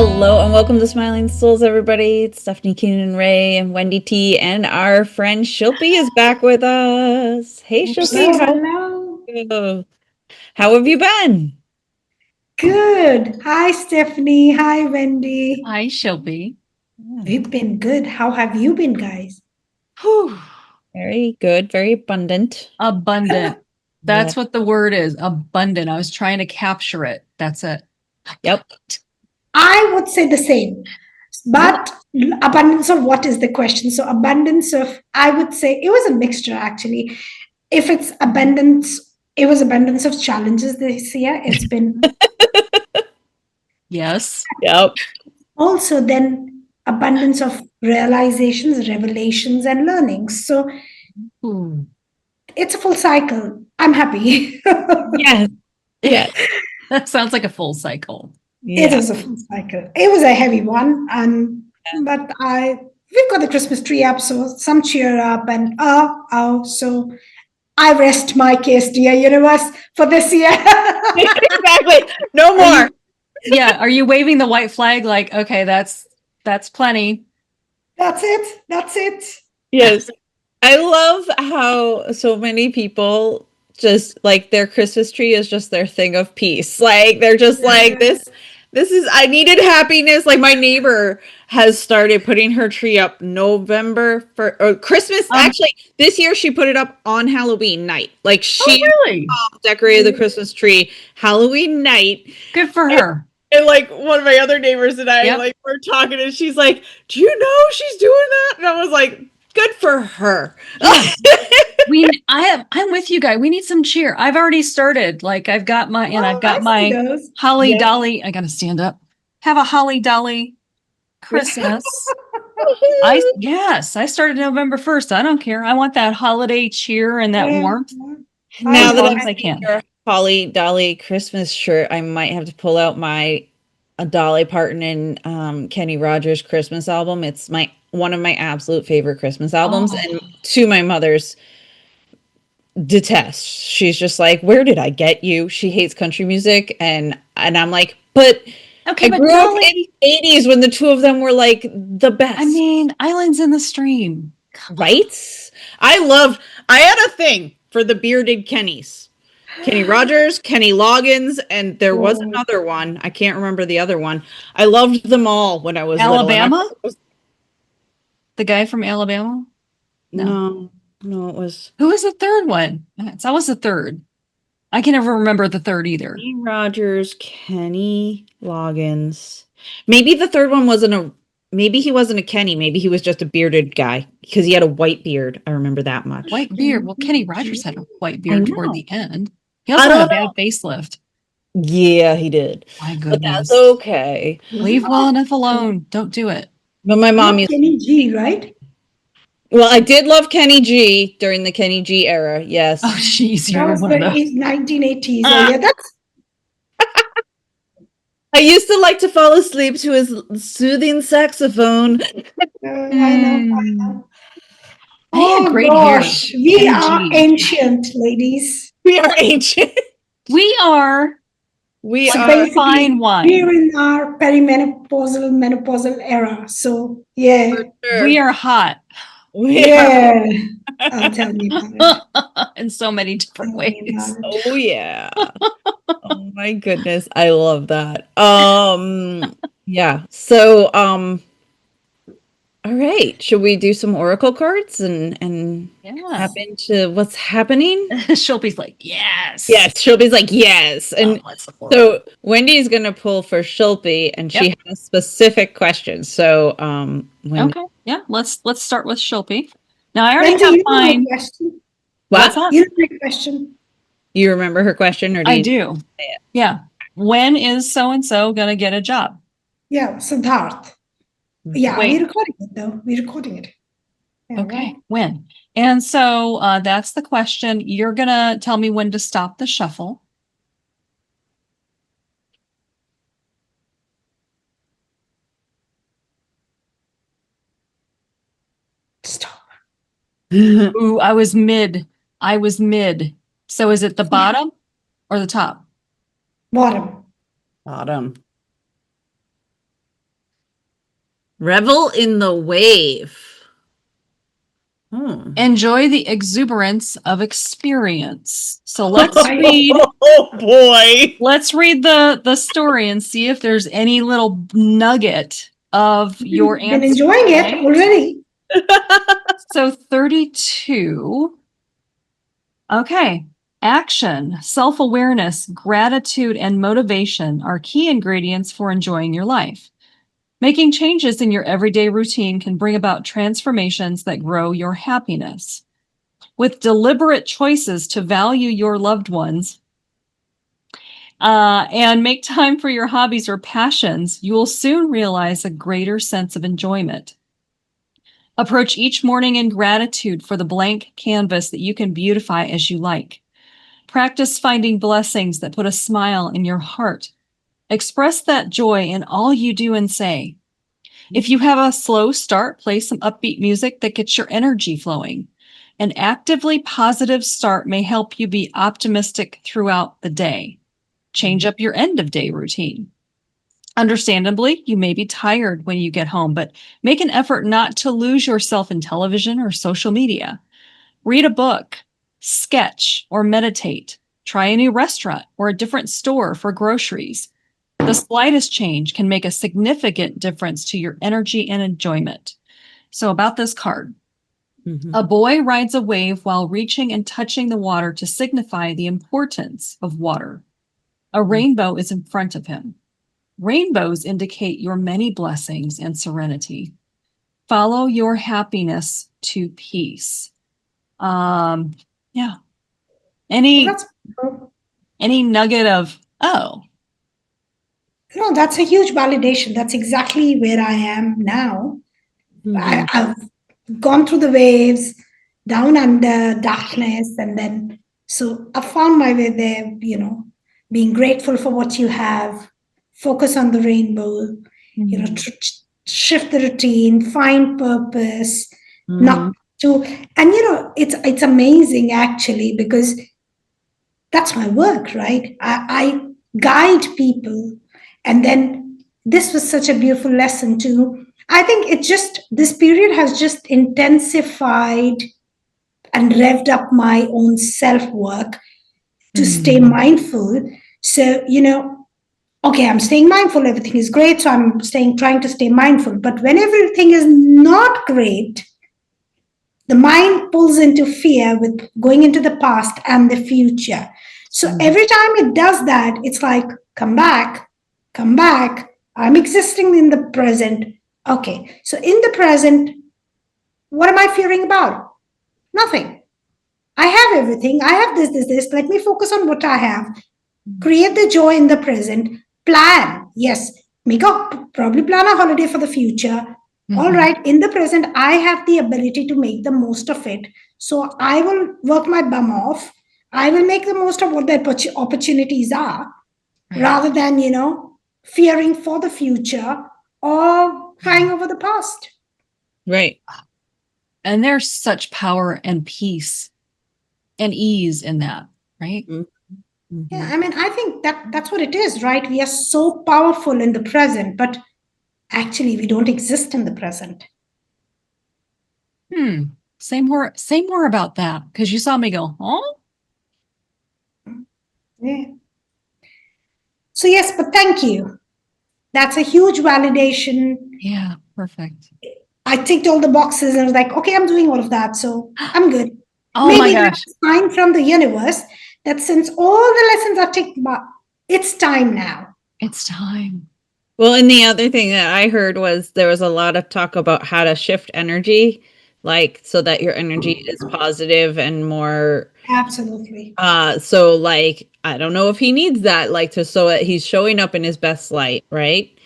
Hello and welcome to Smiling Souls, everybody. It's Stephanie Keenan Ray and Wendy T, and our friend Shillpi is back with us. Hey, Shillpi, Hello. how have you been? Good. Hi, Stephanie. Hi, Wendy. Hi, Shillpi. We've been good. How have you been, guys? Whew. Very good, very abundant. Abundant. That's what the word is. Abundant. I was trying to capture it. That's it. Yep. I would say the same, but abundance of what is the question? So, abundance of, I would say it was a mixture actually. If it's abundance, it was abundance of challenges this year. It's been Yes. Yep. also then abundance of realizations, revelations, and learnings. So, Ooh. it's a full cycle. I'm happy. Yes. Yes. That sounds like a full cycle. It is a full cycle. It was a heavy one, but we've got the Christmas tree up, so some cheer up and so I rest my case, dear universe, for this year. Exactly. No more. Yeah. Are you waving the white flag like, okay, that's plenty? That's it. That's it. Yes. I love how so many people just like their Christmas tree is just their thing of peace. Like they're just like this is I needed happiness. Like my neighbor has started putting her tree up November for or Christmas. Actually, this year she put it up on Halloween night. Like she really decorated the Christmas tree Halloween night. good for her. And like one of my other neighbors and I like we're talking and she's like, "Do you know she's doing that?" And I was like, good for her. Yeah. I'm with you guys. We need some cheer. I've already started. Like I've got my holly dolly. I gotta stand up. Have a holly dolly Christmas. I started November 1st. I don't care. I want that holiday cheer and that warmth. Now that I'm seeing your holly dolly Christmas shirt, I might have to pull out my Dolly Parton and Kenny Rogers Christmas album. It's one of my absolute favorite Christmas albums, and to my mother's detest. She's just like, "Where did I get you?" She hates country music, and I'm like, "But I grew up in the 80s when the two of them were like the best." I mean, Islands in the Stream, right? I had a thing for the bearded Kennys. Kenny Rogers, Kenny Loggins, and there was another one. I can't remember the other one. I loved them all when I was Alabama. The guy from Alabama? No, it was. Who was the third one? That was the third. I can never remember the third either. Kenny Rogers, Kenny Loggins. Maybe the third one wasn't maybe he wasn't a Kenny. Maybe he was just a bearded guy because he had a white beard. I remember that much. White beard. Well, Kenny Rogers had a white beard toward the end. He also had a bad facelift. Yeah, he did. My goodness. But that's okay. Leave well enough alone. Don't do it. But my mom used Kenny G, right? Well, I did love Kenny G during the Kenny G era. Yes. Oh, jeez, that was the 1980s. Yeah, that's. I used to like to fall asleep to his soothing saxophone. I know. Oh, great hair. We are ancient, ladies. We are ancient. We are fine wine. We're in our perimenopausal, menopausal era. So, yeah. Sure. We are hot. I'll tell you about it. In so many different ways. Oh, yeah. Oh, my goodness. I love that. Yeah. So, all right. Should we do some oracle cards and tap into what's happening? Shillpi's like, yes. Yes. Shillpi's like, yes. And so Wendy's going to pull for Shillpi and she has specific questions. So, okay. Yeah. Let's start with Shillpi. Now I already have mine. What? You know my question. You remember her question or do I do. Yeah. When is so-and-so going to get a job? Yeah. Siddharth. Yeah, we're recording it though. We're recording it. Yeah, okay. Right. When? And so that's the question. You're going to tell me when to stop the shuffle. Stop. Ooh, I was mid. So is it the bottom or the top? Bottom. Revel in the wave. Enjoy the exuberance of experience. So let's read. Oh boy. Let's read the story and see if there's any little nugget of your answer. Been enjoying it already. So 32. Okay. Action, self-awareness, gratitude, and motivation are key ingredients for enjoying your life. Making changes in your everyday routine can bring about transformations that grow your happiness. With deliberate choices to value your loved ones and make time for your hobbies or passions, you will soon realize a greater sense of enjoyment. Approach each morning in gratitude for the blank canvas that you can beautify as you like. Practice finding blessings that put a smile in your heart. Express that joy in all you do and say. If you have a slow start, play some upbeat music that gets your energy flowing. An actively positive start may help you be optimistic throughout the day. Change up your end of day routine. Understandably, you may be tired when you get home, but make an effort not to lose yourself in television or social media. Read a book, sketch, or meditate. Try a new restaurant or a different store for groceries. The slightest change can make a significant difference to your energy and enjoyment. So about this card, a boy rides a wave while reaching and touching the water to signify the importance of water. A rainbow is in front of him. Rainbows indicate your many blessings and serenity. Follow your happiness to peace. Yeah. Any nugget of, oh. No, that's a huge validation. That's exactly where I am now. I've gone through the waves, down under darkness, and then so I found my way there, being grateful for what you have, focus on the rainbow, shift the routine, find purpose, not to, and it's amazing actually, because that's my work, right? I guide people, and then this was such a beautiful lesson too. I think this period has just intensified and revved up my own self-work to stay mindful. So, okay, I'm staying mindful, everything is great, so I'm trying to stay mindful. But when everything is not great, the mind pulls into fear with going into the past and the future. So every time it does that, it's like, come back, come back. I'm existing in the present. Okay, so in the present, what am I fearing about? Nothing. I have everything. I have this. Let me focus on what I have. Create the joy in the present. Plan. Yes, probably plan a holiday for the future. All right, in the present, I have the ability to make the most of it. So I will work my bum off. I will make the most of what the opportunities are, rather than, fearing for the future or crying over the past. Right. And there's such power and peace and ease in that, right? Yeah, I mean, I think that's what it is, right? We are so powerful in the present, but actually we don't exist in the present. Say more about that, because you saw me go, oh? Yeah. So yes, but thank you. That's a huge validation. Yeah, perfect. I ticked all the boxes and was like, okay, I'm doing all of that, so I'm good. Oh Maybe my gosh. that's a sign from the universe that since all the lessons are ticked, it's time now. It's time. Well, and the other thing that I heard was there was a lot of talk about how to shift energy, like so that your energy is positive and more. Absolutely. So like, I don't know if he needs that, like so that he's showing up in his best light, right?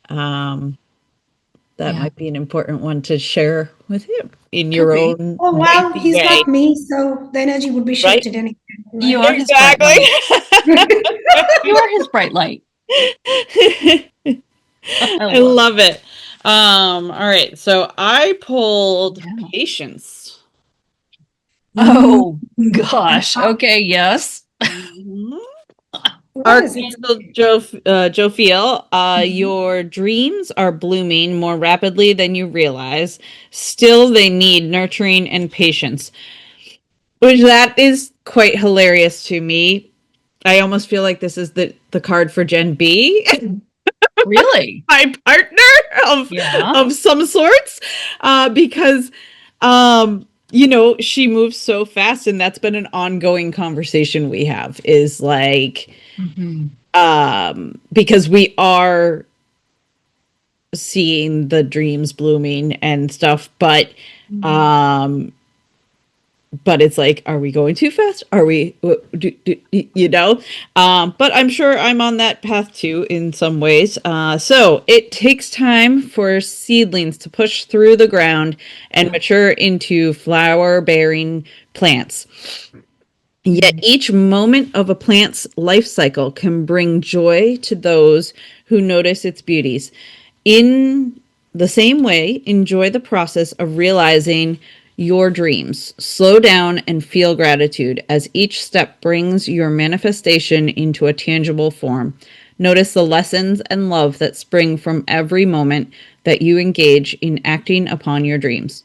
That might be an important one to share with him in your own. Oh, well, he's not me, so the energy would be shifted anyway. Right? You are his bright light. You are his bright light. I love it. All right. So I pulled patience. Oh gosh. Okay, yes. What is it? Archangel Jophiel, your dreams are blooming more rapidly than you realize. Still, they need nurturing and patience, which that is quite hilarious to me. I almost feel like this is the card for Gen B. Really? My partner of some sorts, because she moves so fast, and that's been an ongoing conversation we have, is like because we are seeing the dreams blooming and stuff, but it's like, are we going too fast? Are we, but I'm sure I'm on that path too in some ways. So it takes time for seedlings to push through the ground and mature into flower bearing plants. Yet each moment of a plant's life cycle can bring joy to those who notice its beauties. In the same way, enjoy the process of realizing your dreams. Slow down and feel gratitude as each step brings your manifestation into a tangible form. Notice the lessons and love that spring from every moment that you engage in acting upon your dreams.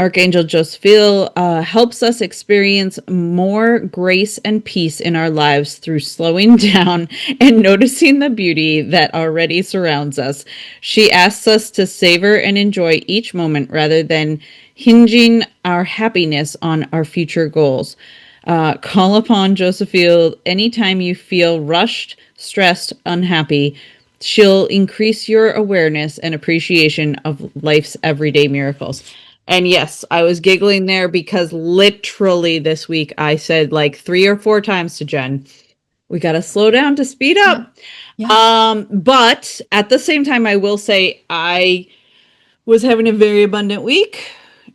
Archangel Josephiel helps us experience more grace and peace in our lives through slowing down and noticing the beauty that already surrounds us. She asks us to savor and enjoy each moment rather than hinging our happiness on our future goals. Call upon Josephiel anytime you feel rushed, stressed, unhappy. She'll increase your awareness and appreciation of life's everyday miracles. And yes, I was giggling there because literally this week I said like 3 or 4 times to Jen, we got to slow down to speed up. But at the same time, I will say I was having a very abundant week,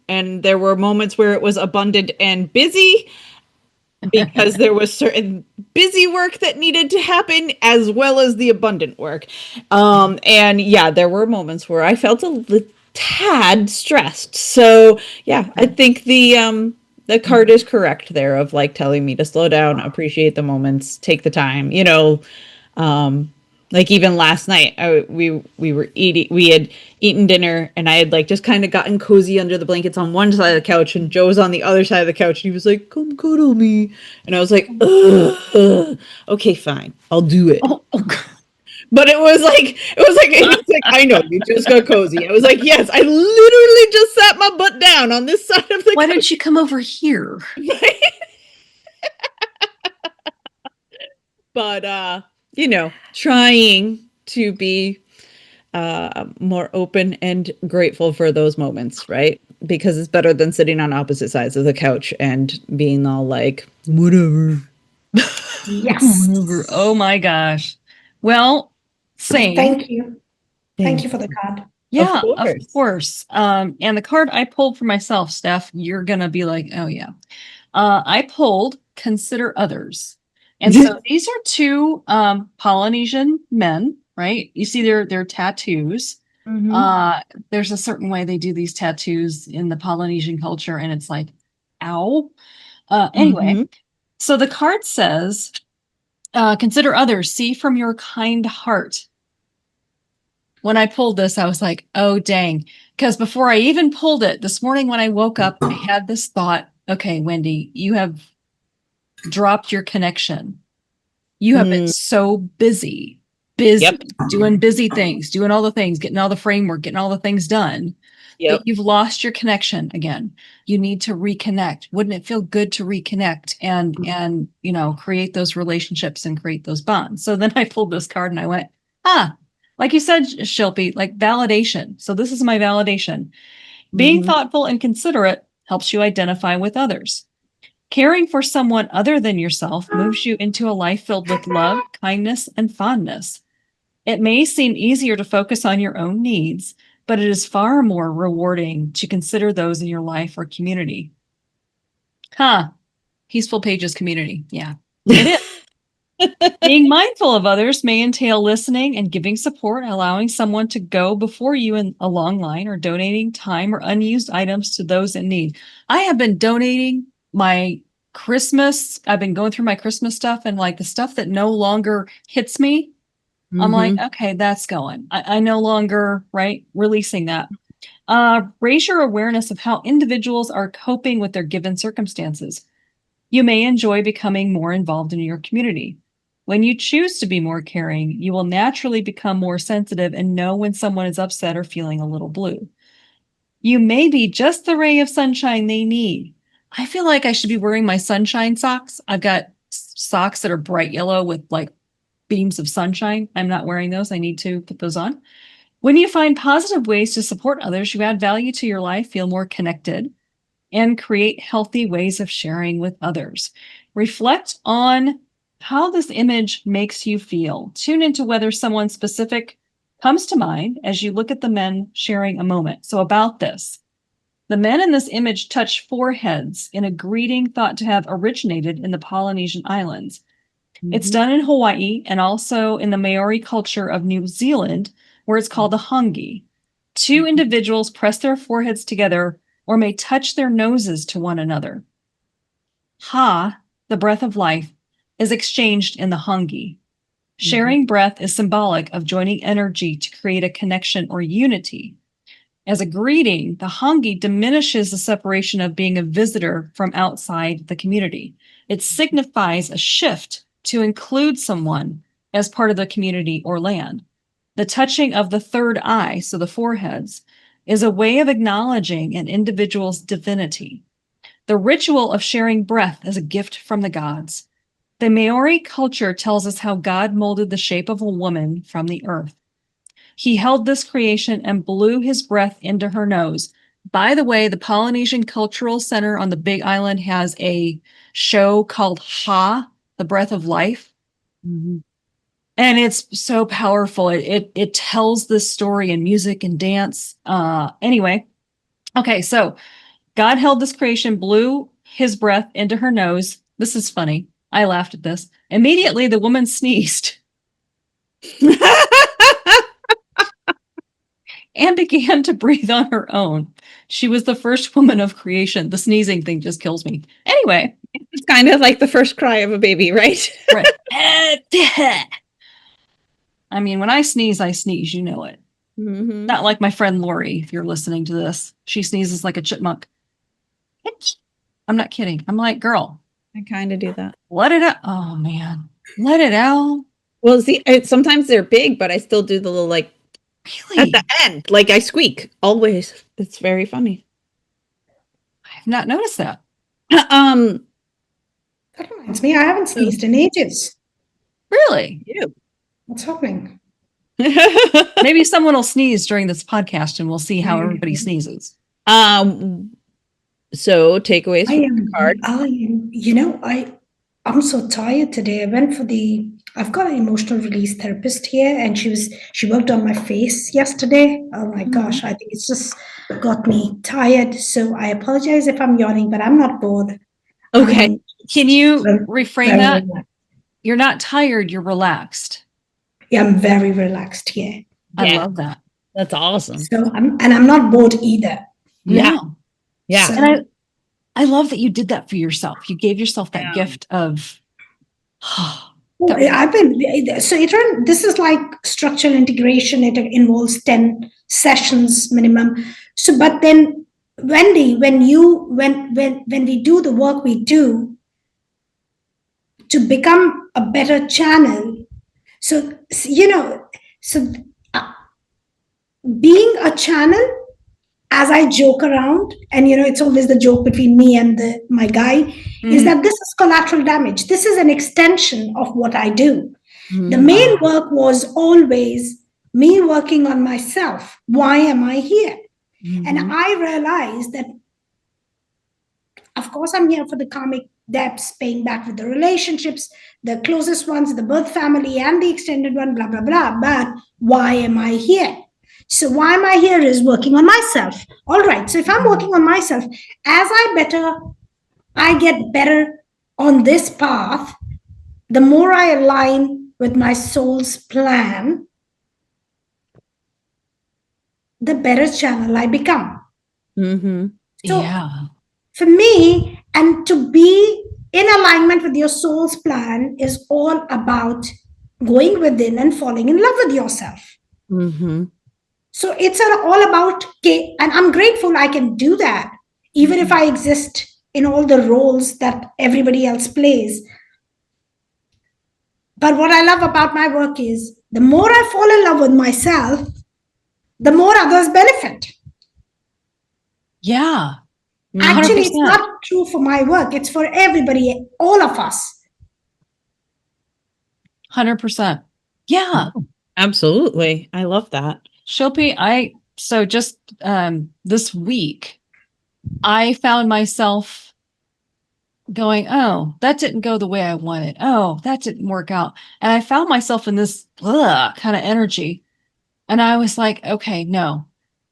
and there were moments where it was abundant and busy because there was certain busy work that needed to happen as well as the abundant work. And yeah, there were moments where I felt a tad stressed. So yeah, I think the card is correct there of like telling me to slow down, appreciate the moments, take the time, like even last night, we had eaten dinner, and I had like just kind of gotten cozy under the blankets on one side of the couch, and Joe was on the other side of the couch. And he was like, "Come cuddle me," and I was like, ugh, "Okay, fine, I'll do it." But he was like, "I know you just got cozy." I was like, "Yes, I literally just sat my butt down on this side of the Why couch." didn't you come over here? But trying to be more open and grateful for those moments, right? Because it's better than sitting on opposite sides of the couch and being all like, whatever. Yes. Oh my gosh. Well, same. Thank you. Thank you for the card. Yeah, of course. And the card I pulled for myself, Steph, you're gonna be like, oh yeah. I pulled Consider Others. And so these are 2 Polynesian men, right? You see their tattoos. There's a certain way they do these tattoos in the Polynesian culture, and it's like, ow. Anyway, so the card says, consider others, see from your kind heart. When I pulled this, I was like, oh, dang. Because before I even pulled it, this morning when I woke up, I had this thought, okay, Wendy, you have dropped your connection. You have been so busy doing busy things, doing all the things, getting all the framework, getting all the things done, that you've lost your connection again. You need to reconnect. Wouldn't it feel good to reconnect and create those relationships and create those bonds? So then I pulled this card and I went, like you said, Shillpi, like validation. So this is my validation. Being thoughtful and considerate helps you identify with others. Caring for someone other than yourself moves you into a life filled with love, kindness, and fondness. It may seem easier to focus on your own needs, but it is far more rewarding to consider those in your life or community. Peaceful Pages community. Yeah, it is. Being mindful of others may entail listening and giving support, allowing someone to go before you in a long line, or donating time or unused items to those in need. I have been donating my Christmas, I've been going through my Christmas stuff, and like the stuff that no longer hits me, I'm like, okay, that's going. I no longer, right, releasing that. Raise your awareness of how individuals are coping with their given circumstances. You may enjoy becoming more involved in your community. When you choose to be more caring, you will naturally become more sensitive and know when someone is upset or feeling a little blue. You may be just the ray of sunshine they need. I feel like I should be wearing my sunshine socks. I've got socks that are bright yellow with like beams of sunshine. I'm not wearing those. I need to put those on. When you find positive ways to support others, you add value to your life, feel more connected, and create healthy ways of sharing with others. Reflect on how this image makes you feel. Tune into whether someone specific comes to mind as you look at the men sharing a moment. So about this, the men in this image touch foreheads in a greeting thought to have originated in the Polynesian islands. It's done in Hawaii and also in the Maori culture of New Zealand, where it's called a hangi. Two individuals press their foreheads together or may touch their noses to one another. Ha, the breath of life, is exchanged in the hangi. Sharing breath is symbolic of joining energy to create a connection or unity. As a greeting, the hangi diminishes the separation of being a visitor from outside the community. It signifies a shift to include someone as part of the community or land. The touching of the third eye, so the foreheads, is a way of acknowledging an individual's divinity. The ritual of sharing breath is a gift from the gods. The Maori culture tells us how God molded the shape of a woman from the earth. He held this creation and blew his breath into her nose. By the way, the Polynesian Cultural Center on the Big Island has a show called Ha, the Breath of Life. And it's so powerful. It tells this story in music and dance. Anyway, okay, so God held this creation, blew his breath into her nose. This is funny. I laughed at this. Immediately, the woman sneezed and began to breathe on her own. She was the first woman of creation. The sneezing thing just kills me. Anyway. It's kind of like the first cry of a baby, right? Right. I mean, when I sneeze, you know it. Not like my friend Lori, if you're listening to this. She sneezes like a chipmunk. I'm not kidding. I'm like, girl. I kind of do that. Let it out. Oh, man. Let it out. Well, see, sometimes they're big, but I still do the little, like, really? At the end. Like, I squeak. Always. It's very funny. I've not noticed that. That reminds me, I haven't sneezed in ages. Really? Yeah. What's happening? Maybe someone will sneeze during this podcast and we'll see how everybody sneezes. So takeaways from the card. I'm so tired today. I've got an emotional release therapist here, and she worked on my face yesterday. Oh my gosh, I think it's just got me tired. So I apologize if I'm yawning, but I'm not bored. Okay. Can you reframe that? Relaxed. You're not tired, you're relaxed. Yeah, I'm very relaxed here. I love that. That's awesome. So I'm not bored either. Yeah. Yeah. So, and I love that you did that for yourself. You gave yourself that gift of this is like structural integration. It involves 10 sessions minimum. So, but then Wendy, when we do the work we do to become a better channel, being a channel, as I joke around, and it's always the joke between me and my guy, is that this is collateral damage. This is an extension of what I do. The main work was always me working on myself. Why am I here? And I realized that, of course, I'm here for the karmic debts, paying back with the relationships, the closest ones, the birth family, and the extended one, blah, blah, blah. But why am I here? So why am I here is working on myself. All right. So if I'm working on myself, as I get better on this path, the more I align with my soul's plan, the better channel I become. Mm-hmm. So for me, and to be in alignment with your soul's plan is all about going within and falling in love with yourself. Mm-hmm. So it's all about, okay, and I'm grateful I can do that, even if I exist in all the roles that everybody else plays. But what I love about my work is the more I fall in love with myself, the more others benefit. Yeah. Actually, 100%. it's not true for my work. It's for everybody, all of us. 100%. Yeah. Oh, absolutely. I love that. Shillpi, so just this week, I found myself going, oh, that didn't go the way I wanted. Oh, that didn't work out. And I found myself in this kind of energy. And I was like, okay, no,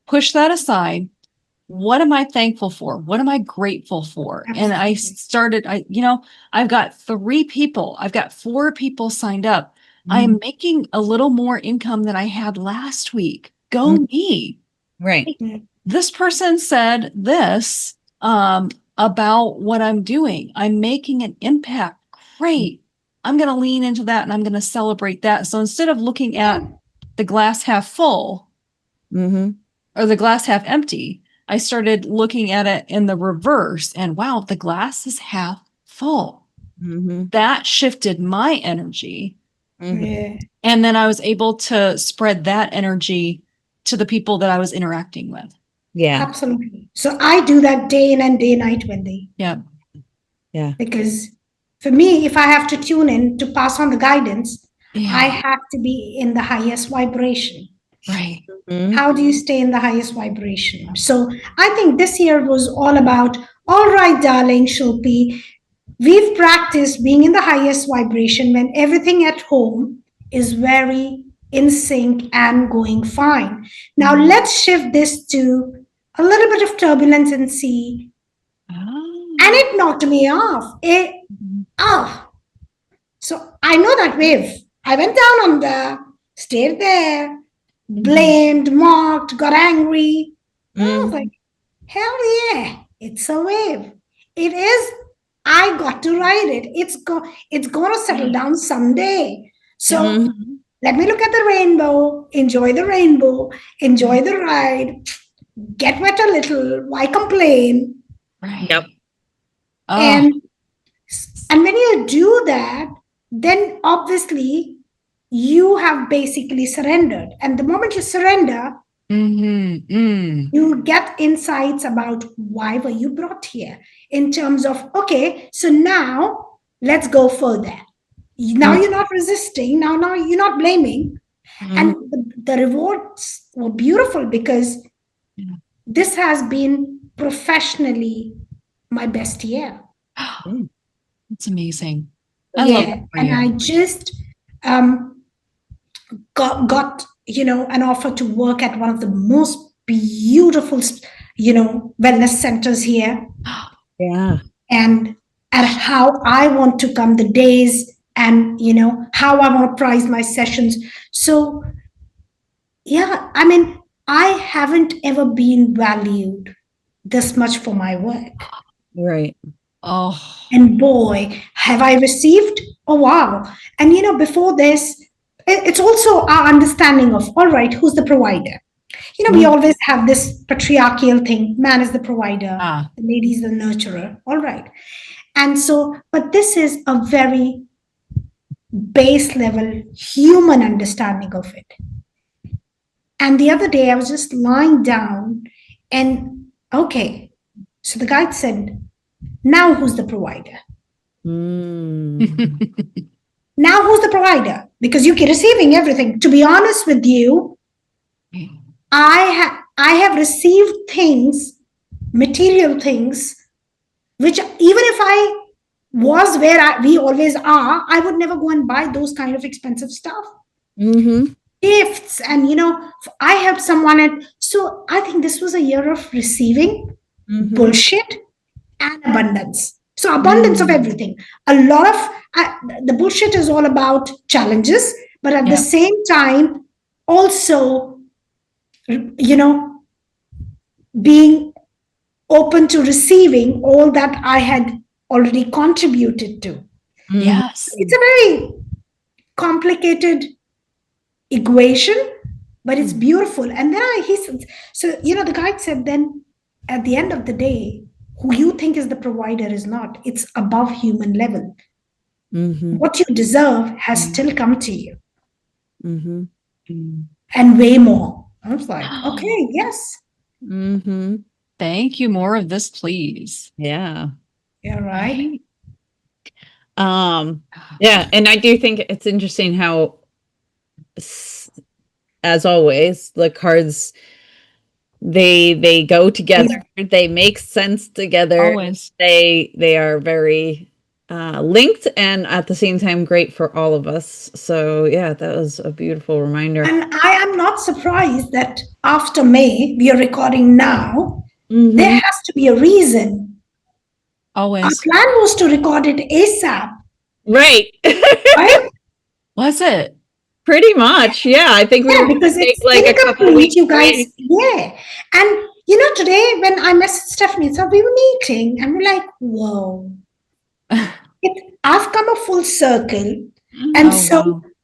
push that aside. What am I thankful for? What am I grateful for? Absolutely. And I started, I've got 4 people signed up. I am making a little more income than I had last week. Go me. Right. This person said this about what I'm doing. I'm making an impact. Great. I'm going to lean into that and I'm going to celebrate that. So instead of looking at the glass half full or the glass half empty, I started looking at it in the reverse and wow, the glass is half full. That shifted my energy. Yeah. And then I was able to spread that energy to the people that I was interacting with. Yeah. Absolutely. So I do that day in and day night, Wendy. Yeah. Yeah. Because for me, if I have to tune in to pass on the guidance, Yeah. I have to be in the highest vibration. Right. How do you stay in the highest vibration? So I think this year was all about, all right, darling Shilpi, we've practiced being in the highest vibration when everything at home is very in sync and going fine. Now let's shift this to a little bit of turbulence and see. And it knocked me off. So I know that wave. I went down on the, stayed there, blamed, mocked, got angry. I was like, hell yeah, it's a wave. It is. I got to ride it. It's going to settle down someday. So let me look at the rainbow, enjoy the ride, get wet a little. Why complain? Right. Yep. And when you do that, then obviously you have basically surrendered. And the moment you surrender, you get insights about why were you brought here in terms of, okay, so now let's go further. Now you're not resisting. Now you're not blaming. And the rewards were beautiful because this has been professionally my best year. That's amazing. I love it. And I just got an offer to work at one of the most beautiful wellness centers here. Yeah. And at how I want to come, the days, and how I want to price my sessions. So yeah, I mean, I haven't ever been valued this much for my work. Right. Oh. And boy, have I received. Oh wow. And before this, it's also our understanding of, all right, who's the provider? We always have this patriarchal thing. Man is the provider, the lady is the nurturer. All right. And so, but this is a very base level human understanding of it. And the other day I was just lying down and, okay, so the guide said, now who's the provider? Now who's the provider? Because you keep receiving everything. To be honest with you, I have received things, material things, which even if I was where we always are, I would never go and buy those kind of expensive stuff. Gifts, and I helped someone, and so I think this was a year of receiving bullshit and abundance. So abundance of everything. A lot of the bullshit is all about challenges, but at the same time, also, being open to receiving all that I had already contributed to. Yes. It's a very complicated equation, but it's beautiful. And then he said, so, the guide said, then at the end of the day, who you think is the provider is not, it's above human level. What you deserve has still come to you, and way more. I was like, okay, yes. Thank you. More of this, please. Yeah. Yeah, right. Yeah, and I do think it's interesting how, as always, the cards they go together. They make sense together. Always. They are very linked, and at the same time great for all of us. So yeah, that was a beautiful reminder. And I am not surprised that after May, we are recording now. There has to be a reason. Always. Our plan was to record it ASAP. Right. Right? Was it? Pretty much. Yeah. I think we were because take it's like a couple of weeks. you guys. Yeah. And today when I messaged Stephanie, so we were meeting and we're like, whoa. I've come a full circle. And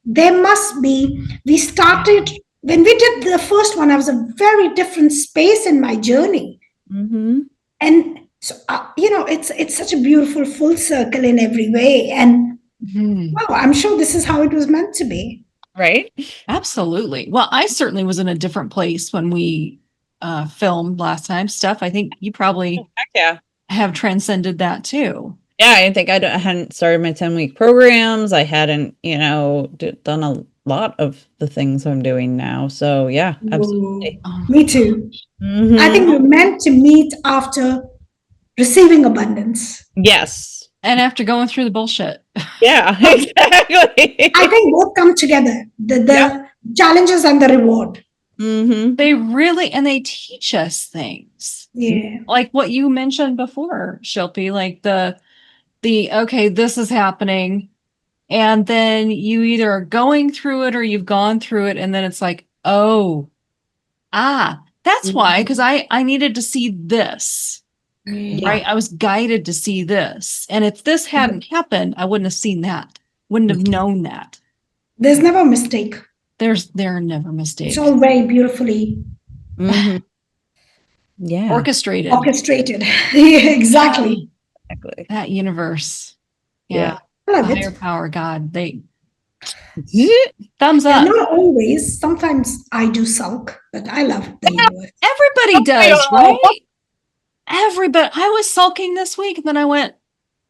there must be, we started, when we did the first one, I was a very different space in my journey. And so, it's such a beautiful full circle in every way. And wow, I'm sure this is how it was meant to be. Right? Absolutely. Well, I certainly was in a different place when we filmed last time. Steph, I think you probably have transcended that too. Yeah, I think I hadn't started my 10-week programs. I hadn't, done a lot of the things I'm doing now. So yeah, absolutely. Me too. I think we're meant to meet after receiving abundance. Yes. And after going through the bullshit. Yeah, exactly. I think both come together. The challenges and the reward. They really, and they teach us things. Yeah. Like what you mentioned before, Shilpi, like the okay, this is happening. And then you either are going through it or you've gone through it. And then it's like, that's why, because I needed to see this. Right? I was guided to see this. And if this hadn't happened, I wouldn't have seen that. Wouldn't have known that. There's never a mistake. There are never mistakes. It's all very beautifully orchestrated. Yeah, exactly. That universe. Yeah. Higher power, God. They thumbs up. Not always. Sometimes I do sulk, but I love the universe. Everybody does, right? Everybody. I was sulking this week, and then I went,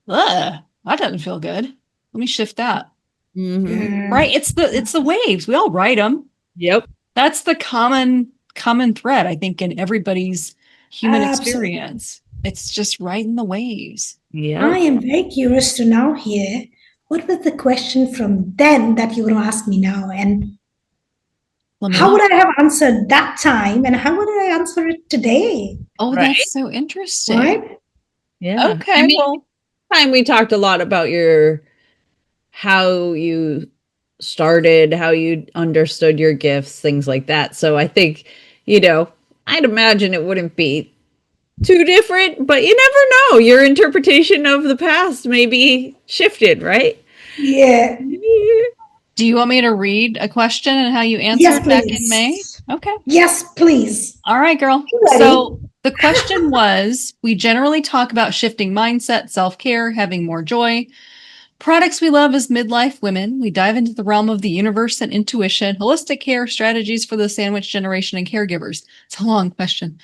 ugh, that doesn't feel good. Let me shift that. Right? It's the waves. We all ride them. Yep. That's the common thread, I think, in everybody's human experience. It's just riding the waves. Yeah. I am very curious to now hear what was the question from then that you're going to ask me now, and how would I have answered that time, and how would I answer it today? Oh, that's so interesting. Right? Yeah. Okay. Well, time we talked a lot about how you started, how you understood your gifts, things like that. So I think, I'd imagine it wouldn't be too different, but you never know. Your interpretation of the past may be shifted, right? Yeah. Do you want me to read a question and how you answered back in May? Okay. Yes, please. All right, girl. So the question was, we generally talk about shifting mindset, self-care, having more joy. Products we love as midlife women. We dive into the realm of the universe and intuition, holistic care, strategies for the sandwich generation, and caregivers. It's a long question.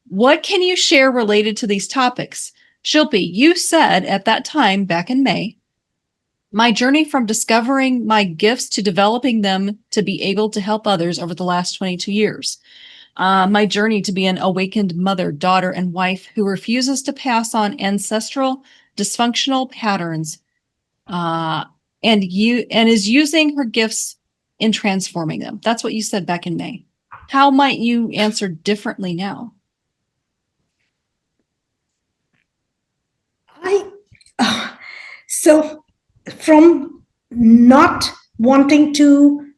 What can you share related to these topics? Shilpi, you said at that time, back in May, my journey from discovering my gifts to developing them to be able to help others over the last 22 years. My journey to be an awakened mother, daughter, and wife who refuses to pass on ancestral dysfunctional patterns and is using her gifts in transforming them. That's what you said back in May. How might you answer differently now? So from not wanting to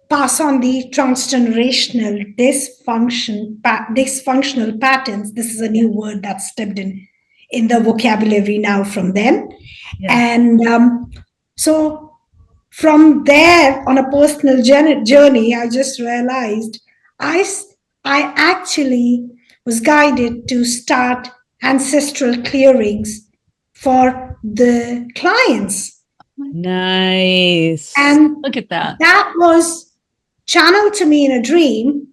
pass on the transgenerational dysfunctional patterns, this is a new word that stepped in in the vocabulary now from them. Yeah. And so from there, on a personal journey, I just realized I actually was guided to start ancestral clearings for the clients. Nice. And look at that. That was channeled to me in a dream.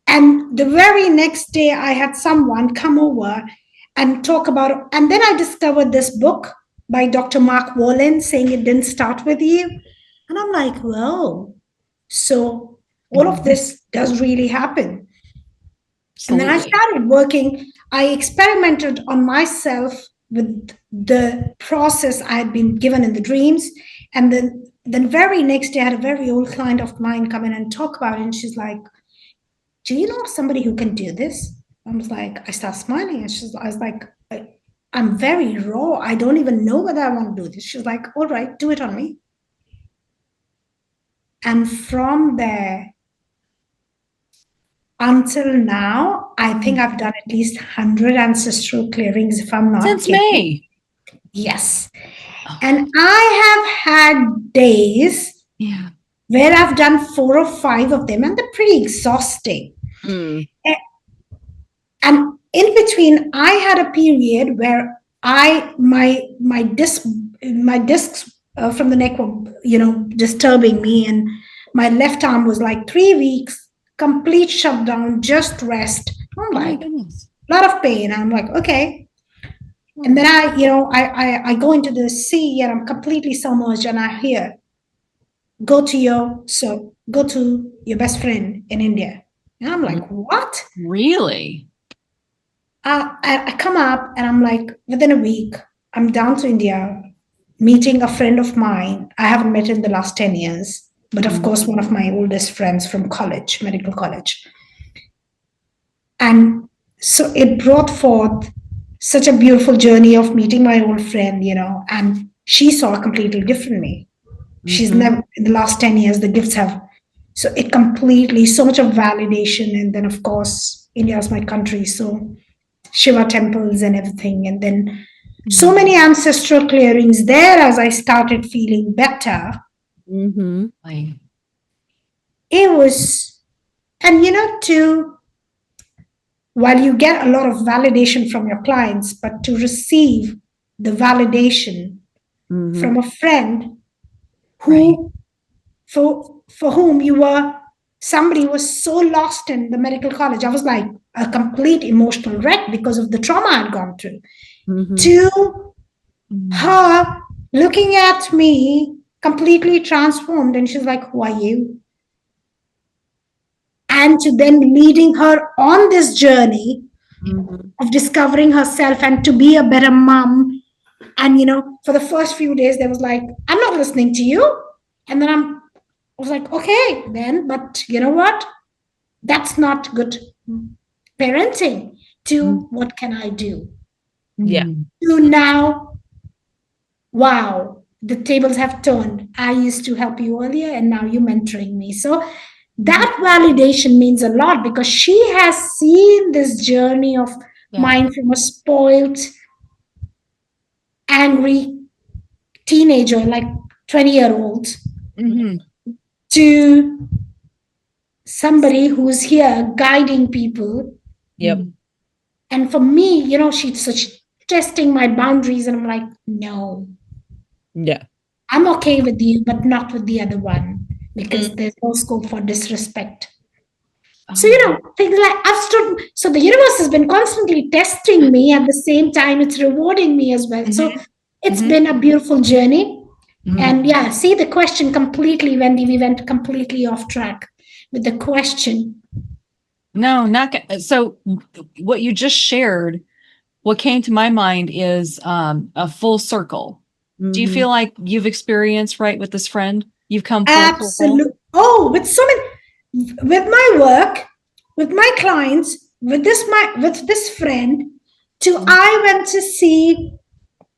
And the very next day, I had someone come over and talk about it. And then I discovered this book by Dr. Mark Wallen saying it didn't start with you. And I'm like, whoa. So all of this does really happen. Absolutely. And then I started working. I experimented on myself with the process I had been given in the dreams. And then very next day, I had a very old client of mine come in and talk about it. And she's like, do you know somebody who can do this? I was like, I start smiling. And I was like, I'm very raw. I don't even know whether I want to do this. She's like, all right, do it on me. And from there until now, I think I've done at least 100 ancestral clearings, if I'm not since May. Yes. Oh. And I have had days where I've done 4 or 5 of them, and they're pretty exhausting. And in between, I had a period where my discs from the neck were, disturbing me, and my left arm was like 3 weeks, complete shutdown, just rest. I'm like, a lot of pain. I'm like, okay. And then I go into the sea and I'm completely submerged, and I hear, go to your best friend in India. And I'm like, what? Really? I come up and I'm like, within a week, I'm down to India, meeting a friend of mine. I haven't met in the last 10 years, but of course, one of my oldest friends from college, medical college. And so it brought forth such a beautiful journey of meeting my old friend, and she saw a completely different me. She's never, in the last 10 years, the gifts have, so it completely, so much of validation. And then, of course, India is my country, so Shiva temples and everything. And then so many ancestral clearings there as I started feeling better. It was, and while you get a lot of validation from your clients, but to receive the validation from a friend who, for whom somebody was so lost in the medical college. I was like a complete emotional wreck because of the trauma I'd gone through. To her looking at me completely transformed, and she's like, who are you? And to then leading her on this journey of discovering herself and to be a better mom. And, for the first few days, there was like, I'm not listening to you. And then I was like, okay, then, but you know what? That's not good parenting. What can I do? Yeah. To now, wow, the tables have turned. I used to help you earlier, and now you're mentoring me. So that validation means a lot, because she has seen this journey of mine from a spoiled, angry teenager, like 20-year-old, to somebody who's here guiding people. Yep. And for me, she's testing my boundaries, and I'm like, no. Yeah. I'm okay with you, but not with the other one, because there's no scope for disrespect. So, things like so the universe has been constantly testing me. At the same time, it's rewarding me as well. So it's been a beautiful journey. And see the question completely, Wendy, we went completely off track with the question. No, not so. What you just shared, what came to my mind is a full circle. Do you feel like you've experienced with this friend? You've come full absolutely. Oh, with so many, with my work, with my clients, with this friend. I went to see.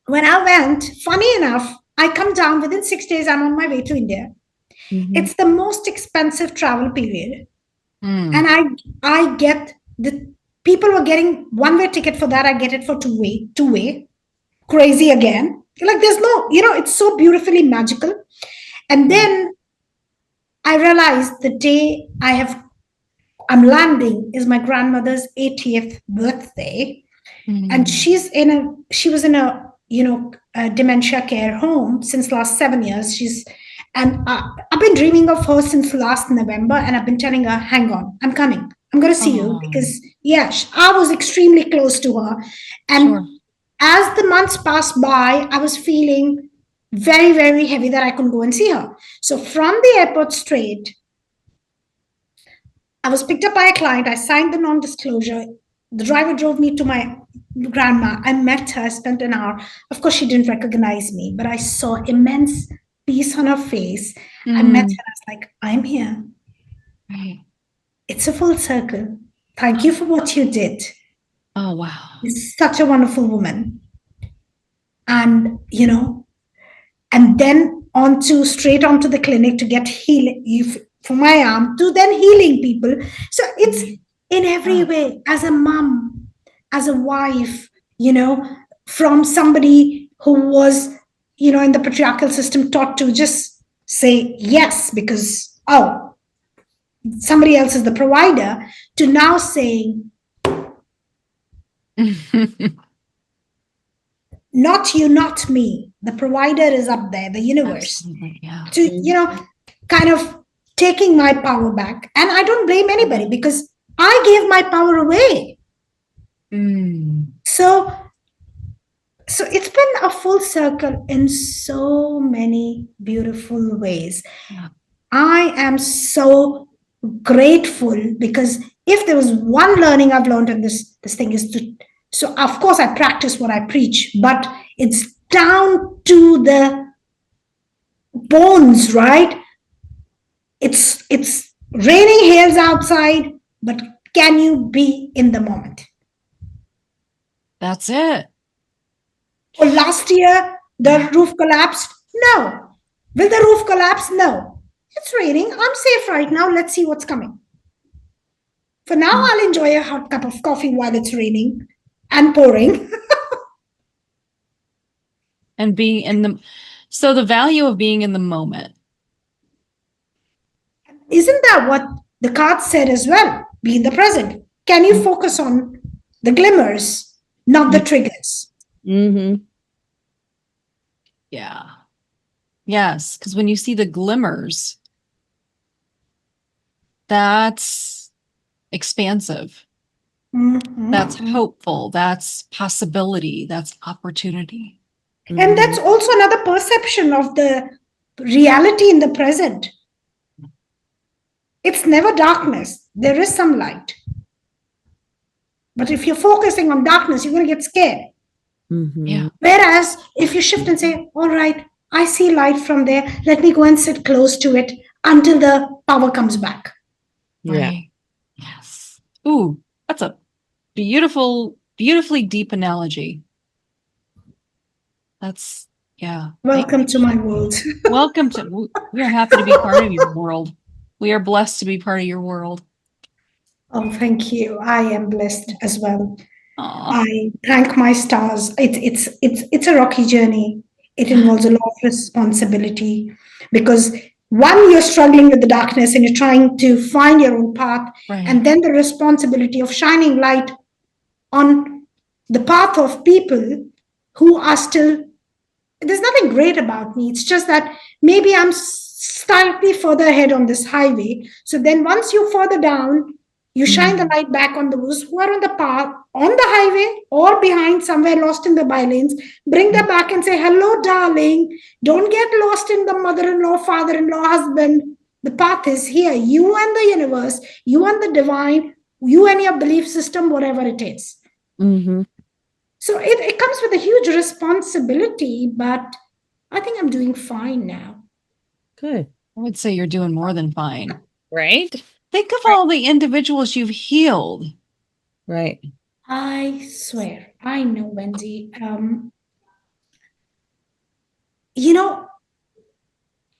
When I went, funny enough, I come down within 6 days. I'm on my way to India. It's the most expensive travel period. And I get the People were getting one-way ticket for that. I get it for two-way. Crazy again. Like there's no, it's so beautifully magical. And then I realized the day I'm landing is my grandmother's 80th birthday. And she was in a dementia care home since last 7 years. I've been dreaming of her since last November, and I've been telling her, hang on, I'm coming. I'm going to see you because, I was extremely close to her. And as the months passed by, I was feeling very, very heavy that I couldn't go and see her. So from the airport straight, I was picked up by a client. I signed the non-disclosure. The driver drove me to my grandma. I met her, spent an hour. Of course, she didn't recognize me, but I saw immense peace on her face. I met her. I was like, I'm here. Right. It's a full circle. Thank you for what you did. Oh, wow. You're such a wonderful woman. And, and then straight onto the clinic to get healing for my arm, to then healing people. So it's in every way, as a mom, as a wife, from somebody who was, in the patriarchal system, taught to just say yes because, somebody else is the provider, to now saying, not you, not me. The provider is up there, the universe. Yeah. To, kind of taking my power back. And I don't blame anybody because I gave my power away. So it's been a full circle in so many beautiful ways. Yeah. I am so grateful because if there was one learning I've learned in this thing is so of course I practice what I preach, but it's down to the bones, right? It's raining hails outside, but can you be in the moment? That's it. Well, last year, the roof collapsed? No. Will the roof collapse? No. It's raining. I'm safe right now. Let's see what's coming. For now, I'll enjoy a hot cup of coffee while it's raining and pouring. And being so the value of being in the moment. Isn't that what the card said as well? Be in the present. Can you focus on the glimmers, not the triggers? Yeah. Yes, because when you see the glimmers, that's expansive. That's hopeful. That's possibility. That's opportunity. And that's also another perception of the reality in the present. It's never darkness. There is some light. But if you're focusing on darkness, you're going to get scared. Yeah. Whereas if you shift and say, all right, I see light from there. Let me go and sit close to it until the power comes back. Right. Yes. Ooh, that's a beautifully deep analogy. That's, yeah. Welcome to my world. Welcome to, we are happy to be part of your world. We are blessed to be part of your world. Oh, thank you. I am blessed as well. Aww. I thank my stars. It's a rocky journey. It involves a lot of responsibility because one, you're struggling with the darkness and you're trying to find your own path. Right. And then the responsibility of shining light on the path of people who are still, there's nothing great about me. It's just that maybe I'm slightly further ahead on this highway. So then once you're further down, you shine the light back on those who are on the path, on the highway, or behind somewhere lost in the bylanes. Bring them back and say, hello, darling. Don't get lost in the mother-in-law, father-in-law, husband. The path is here. You and the universe, you and the divine, you and your belief system, whatever it is. So it comes with a huge responsibility, but I think I'm doing fine now. Good. I would say you're doing more than fine. Right? Think of all the individuals you've healed. Right. I swear, I know, Wendy.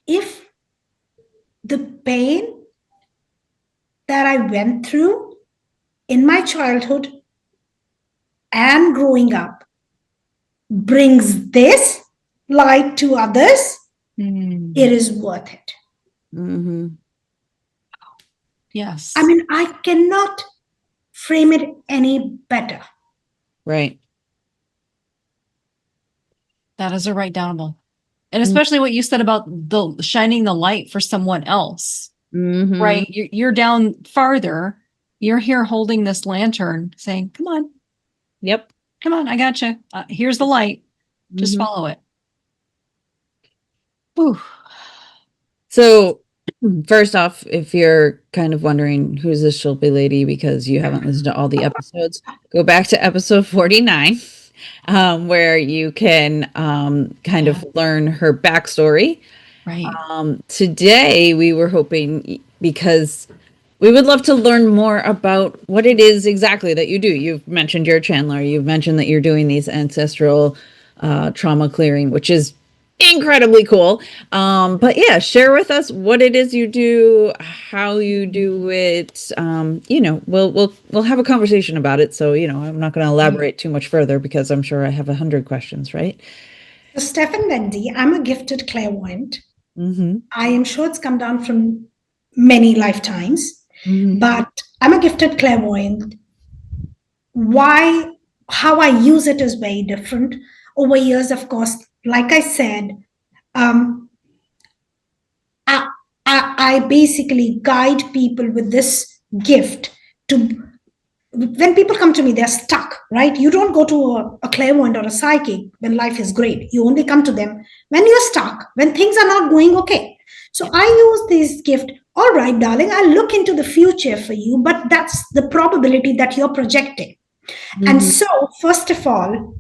If the pain that I went through in my childhood and growing up brings this light to others, it is worth it. Yes. I mean, I cannot frame it any better. Right. That is a right downable. And especially what you said about the shining the light for someone else, right? You're down farther. You're here holding this lantern saying, come on. Yep. Come on. I got you. Here's the light. Just follow it. Whew. So first off, if you're kind of wondering who's this Shillpi lady because you haven't listened to all the episodes, go back to episode 49, where you can kind of learn her backstory. Right. Today, we were hoping, because we would love to learn more about what it is exactly that you do. You've mentioned your channeler. You've mentioned that you're doing these ancestral trauma clearing, which is incredibly cool. But yeah, share with us what it is you do, how you do it. We'll have a conversation about it. So, I'm not going to elaborate too much further because I'm sure I have 100 questions, right? So, Stephen Wendy, I'm a gifted clairvoyant. I am sure it's come down from many lifetimes, but I'm a gifted clairvoyant. How I use it is very different. Over years, of course, like I said, I basically guide people with this gift to, when people come to me, they're stuck, right? You don't go to a clairvoyant or a psychic when life is great. You only come to them when you're stuck, when things are not going okay. So I use this gift. All right, darling, I'll look into the future for you, but that's the probability that you're projecting. And so, first of all,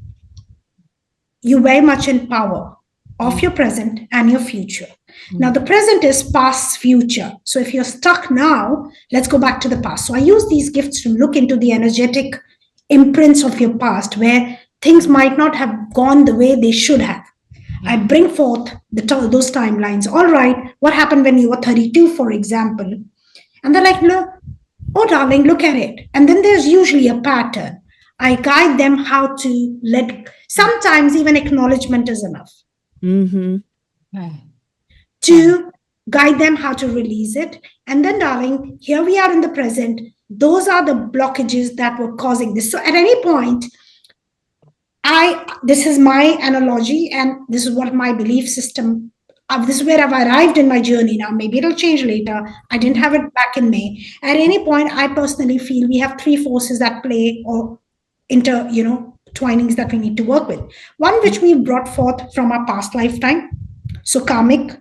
you're very much in power of your present and your future. Now, the present is past, future. So if you're stuck now, let's go back to the past. So I use these gifts to look into the energetic imprints of your past where things might not have gone the way they should have. I bring forth those timelines. All right, what happened when you were 32, for example? And they're like, no, oh, darling, look at it. And then there's usually a pattern. I guide them how to sometimes even acknowledgement is enough. To guide them how to release it. And then, darling, here we are in the present. Those are the blockages that were causing this. So at any point, this is my analogy, and this is what my belief system, this is where I've arrived in my journey now. Maybe it'll change later. I didn't have it back in May. At any point, I personally feel we have three forces that play or twinings that we need to work with. One which we've brought forth from our past lifetime. So karmic.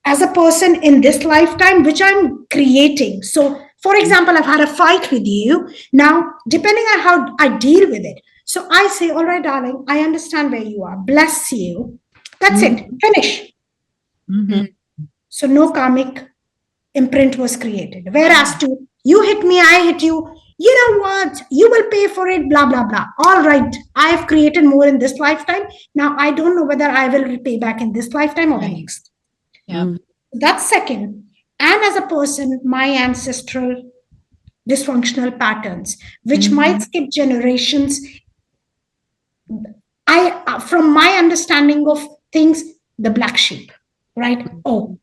As a person in this lifetime, which I'm creating. So, for example, I've had a fight with you. Now, depending on how I deal with it. So I say, all right, darling, I understand where you are. Bless you. That's it. Finish. So no karmic imprint was created. Whereas you hit me, I hit you. You know what? You will pay for it, blah, blah, blah. All right. I have created more in this lifetime. Now, I don't know whether I will repay back in this lifetime or the next. That's second. And as a person, my ancestral dysfunctional patterns, which might skip generations. From my understanding of things, the black sheep, right? Oh,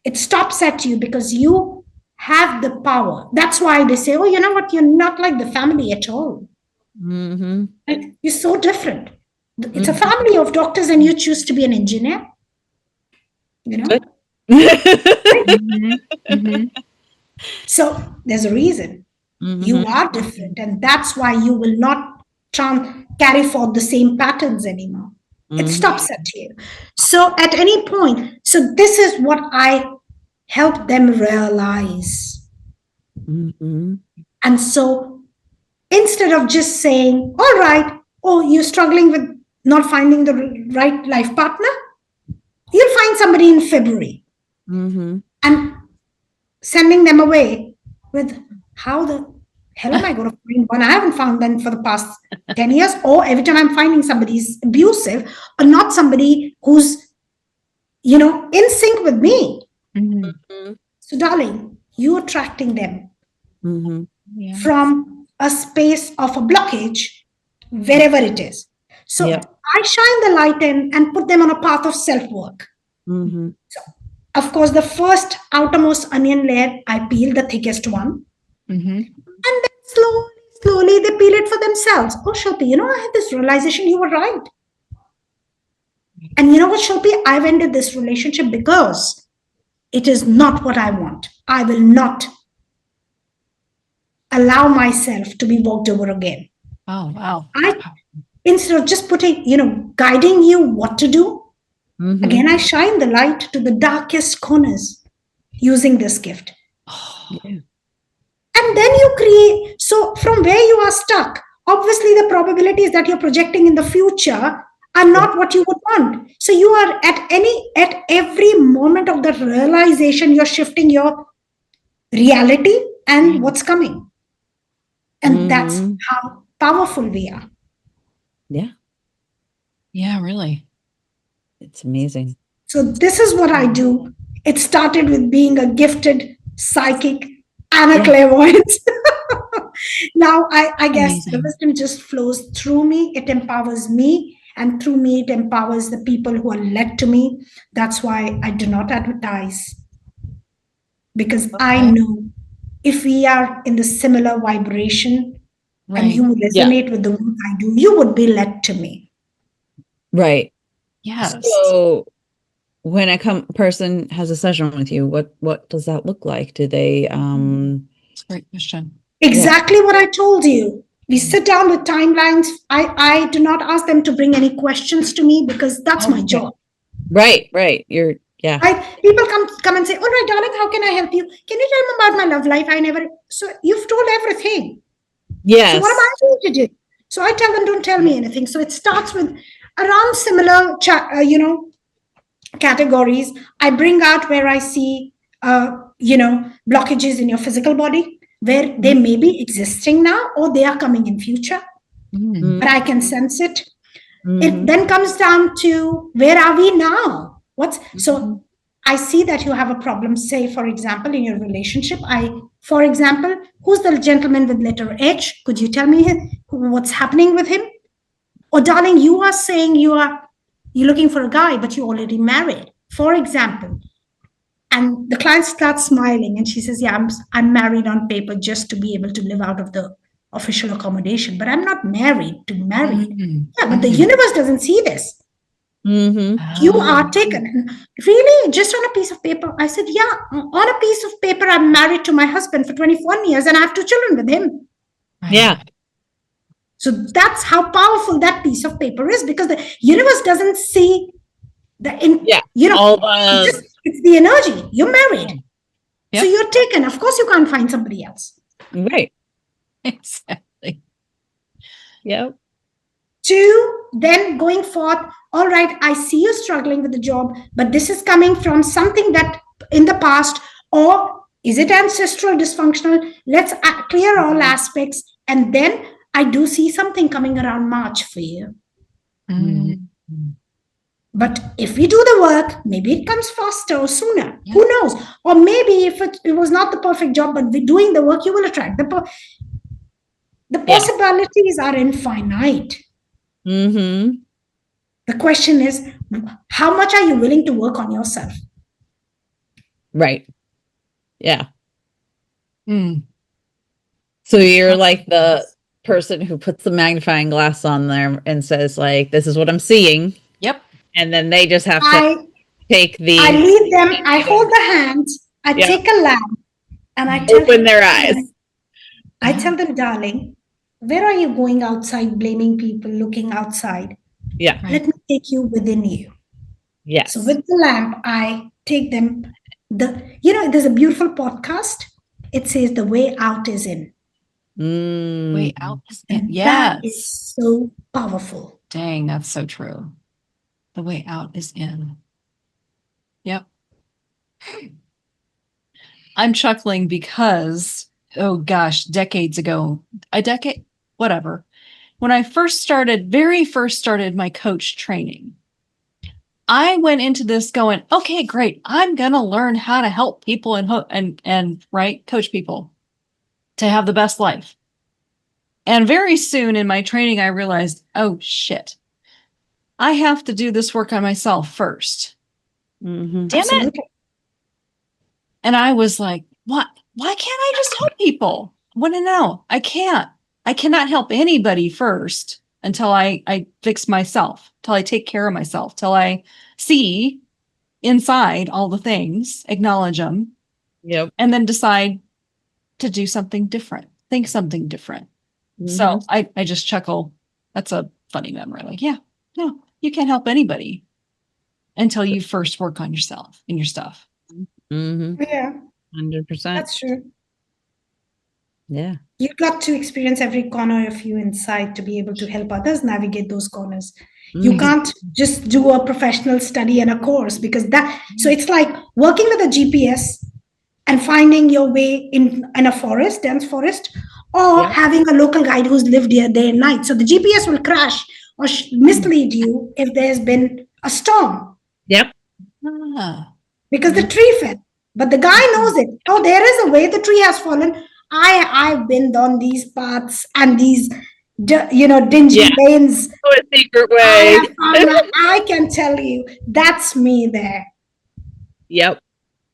it stops at you because you have the power. That's why they say, oh, you know what? You're not like the family at all. Right? You're so different. It's a family of doctors and you choose to be an engineer. So there's a reason. You are different, and that's why you will not carry forth the same patterns anymore. It stops at you. So at any point, so this is what I help them realize. And so instead of just saying, all right, oh, you're struggling with not finding the right life partner, you'll find somebody in February. And sending them away with, how the hell am I going to find one? I haven't found them for the past 10 years. Or every time I'm finding somebody's abusive or not somebody who's, in sync with me. So, darling, you're attracting them. from a space of a blockage, wherever it is. So I shine the light in and put them on a path of self-work. Mm-hmm. So, of course, the first outermost onion layer, I peel the thickest one. Mm-hmm. And then slowly, they peel it for themselves. Oh, Shillpi, I had this realization, you were right. And you know what, Shillpi? I've ended this relationship because it is not what I want. I will not allow myself to be walked over again. Oh, wow. Instead of just guiding you what to do, again, I shine the light to the darkest corners using this gift. And then you create, so from where you are stuck, obviously the probabilities that you're projecting in the future are not what you would want. So you are at every moment of the realization, you're shifting your reality and what's coming. And that's how powerful we are. Yeah. Yeah, really. It's amazing. So this is what I do. It started with being a gifted psychic and a clairvoyant. Now I guess the wisdom just flows through me. It empowers me. And through me, it empowers the people who are led to me. That's why I do not advertise. Because I know if we are in the similar vibration and you resonate with the work I do, you would be led to me. Right. Yes. So when a person has a session with you, what does that look like? Do they That's a great question. Exactly what I told you. We sit down with timelines. I do not ask them to bring any questions to me because that's my job. Right. You're People come and say, all right, darling, how can I help you? Can you tell me about my love life? So you've told everything. Yes. So what am I going to do? So I tell them, don't tell me anything. So it starts with around similar, categories. I bring out where I see, blockages in your physical body, where they may be existing now or they are coming in future, but I can sense it. It then comes down to where are we now? So I see that you have a problem, say, for example, in your relationship. For example, who's the gentleman with letter H? Could you tell me what's happening with him? Or darling, you are saying you're looking for a guy, but you're already married, for example. And the client starts smiling and she says, yeah, I'm married on paper just to be able to live out of the official accommodation, but I'm not married to married. Yeah, but the universe doesn't see this. You are taken. Really? Just on a piece of paper? I said, yeah, on a piece of paper, I'm married to my husband for 21 years and I have 2 children with him. Yeah. So that's how powerful that piece of paper is, because the universe doesn't see it's the energy. You're married. So you're taken. Of course, you can't find somebody else. Right. Exactly. Yep. 2, then going forth, all right, I see you struggling with the job, but this is coming from something that in the past, or is it ancestral dysfunctional? Let's clear all aspects. And then I do see something coming around March for you. But if we do the work, maybe it comes faster or sooner. Yeah. Who knows? Or maybe if it was not the perfect job, but we're doing the work, you will attract the possibilities are infinite. The question is, how much are you willing to work on yourself? Right. Yeah. So you're like the person who puts the magnifying glass on there and says, like, this is what I'm seeing. Yep. And then they just have to take I lead them, I hold the hands, I take a lamp, and I open their eyes. I tell them, darling, where are you going outside, blaming people, looking outside? Yeah. Let me take you within you. Yes. So with the lamp, I take them. There's a beautiful podcast. It says the way out is in. Way out is in. And that is so powerful. Dang, that's so true. The way out is in. Yep. I'm chuckling because, oh gosh, decades ago, whatever. When I very first started my coach training, I went into this going, okay, great. I'm going to learn how to help people and coach people. to have the best life. And very soon in my training, I realized, oh shit, I have to do this work on myself first. Mm-hmm. Damn Absolutely. it. And I was like, what? Why can't I just help people? I want to know. I can't. I cannot help anybody first until I fix myself, till I take care of myself, till I see inside all the things, acknowledge them, Yep. and then decide to do something different, think something different. Mm-hmm. So I just chuckle. That's a funny memory. Like, yeah, no, you can't help anybody until you first work on yourself and your stuff. Mm-hmm. Yeah, 100%. that's true. Yeah. You've got to experience every corner of you inside to be able to help others navigate those corners. You can't just do a professional study and a course because so it's like working with a GPS and finding your way in a forest, dense forest, or having a local guide who's lived here day and night. So the GPS will crash or mislead you if there's been a storm. Yep. Because the tree fell. But the guy knows it. Oh, there is a way the tree has fallen. I've been on these paths and these dingy lanes. Oh, a secret way. I can tell you that's me there. Yep.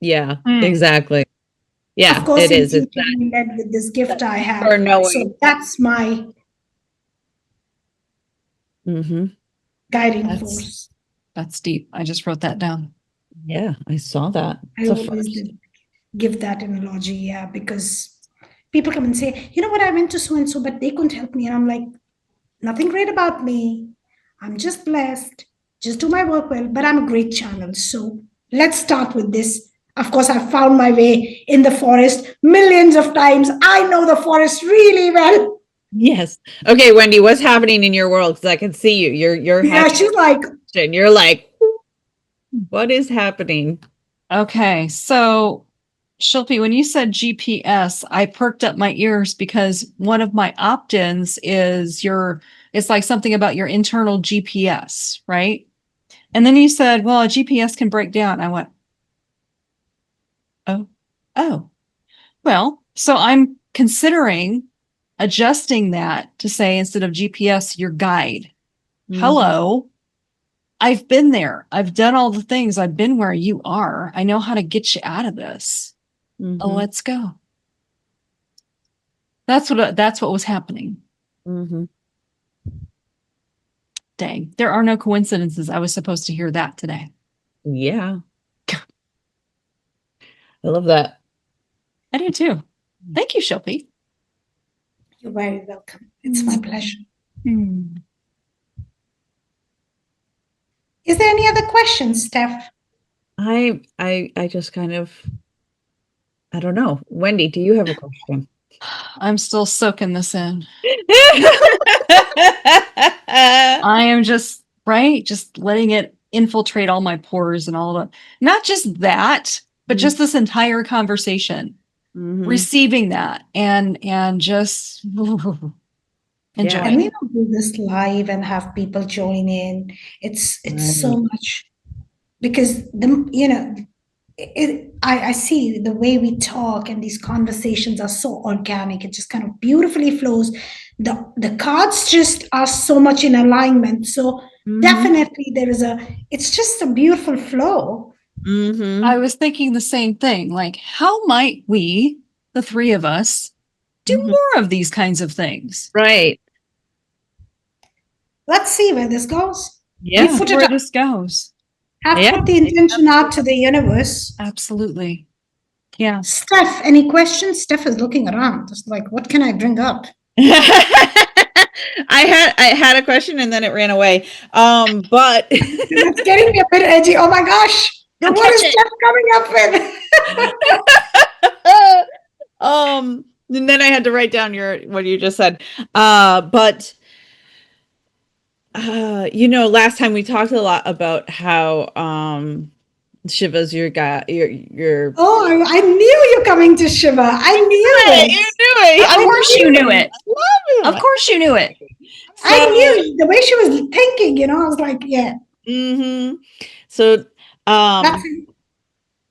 Yeah. Exactly. Yeah. Of course, it is. It's led with this gift I have. for knowing. So that's my guiding force. That's deep. I just wrote that down. Yeah, I saw that. I always did give that analogy, yeah, because people come and say, you know what, I went to so and so, but they couldn't help me. And I'm like, nothing great about me. I'm just blessed. Just do my work well, but I'm a great channel. So let's start with this. Of course, I've found my way in the forest millions of times. I know the forest really well. Yes. Okay, Wendy, what's happening in your world? Because I can see you. You're yeah. She's like, and you're like, what is happening? Okay, so Shillpi, when you said GPS, I perked up my ears because one of my opt-ins is it's like something about your internal GPS, right? And then you said, well, a GPS can break down. I went, oh, well, so I'm considering adjusting that to say, instead of GPS, your guide. Hello. I've been there. I've done all the things. I've been where you are. I know how to get you out of this. Let's go. That's what was happening. Dang. There are no coincidences. I was supposed to hear that today. Yeah. I love that. I do too. Thank you, Shillpi. You're very welcome. It's my pleasure. Is there any other questions, Steph? I just kind of, I don't know. Wendy, do you have a question? I'm still soaking this in. I am just letting it infiltrate all my pores and all of it. Not just that, but just this entire conversation, receiving that and just enjoy. And we don't do this live and have people join in. It's so much because I see the way we talk and these conversations are so organic. It just kind of beautifully flows. The cards just are so much in alignment. So definitely it's just a beautiful flow. I was thinking the same thing. Like, how might we, the three of us, do more of these kinds of things? Right. Let's see where this goes. Yeah, where this goes. Have put the intention out to the universe. Absolutely. Yeah. Steph, any questions? Steph is looking around. Just like, what can I bring up? I had a question and then it ran away. But it's getting me a bit edgy. Oh my gosh. What is Steph coming up with? And then I had to write down what you just said. But last time we talked a lot about how Shiva's your guy. Your Oh, I knew you coming to Shiva. I knew it. You knew it. Of course you knew it. Of course you knew it. So, I knew the way she was thinking. I was like, yeah. So,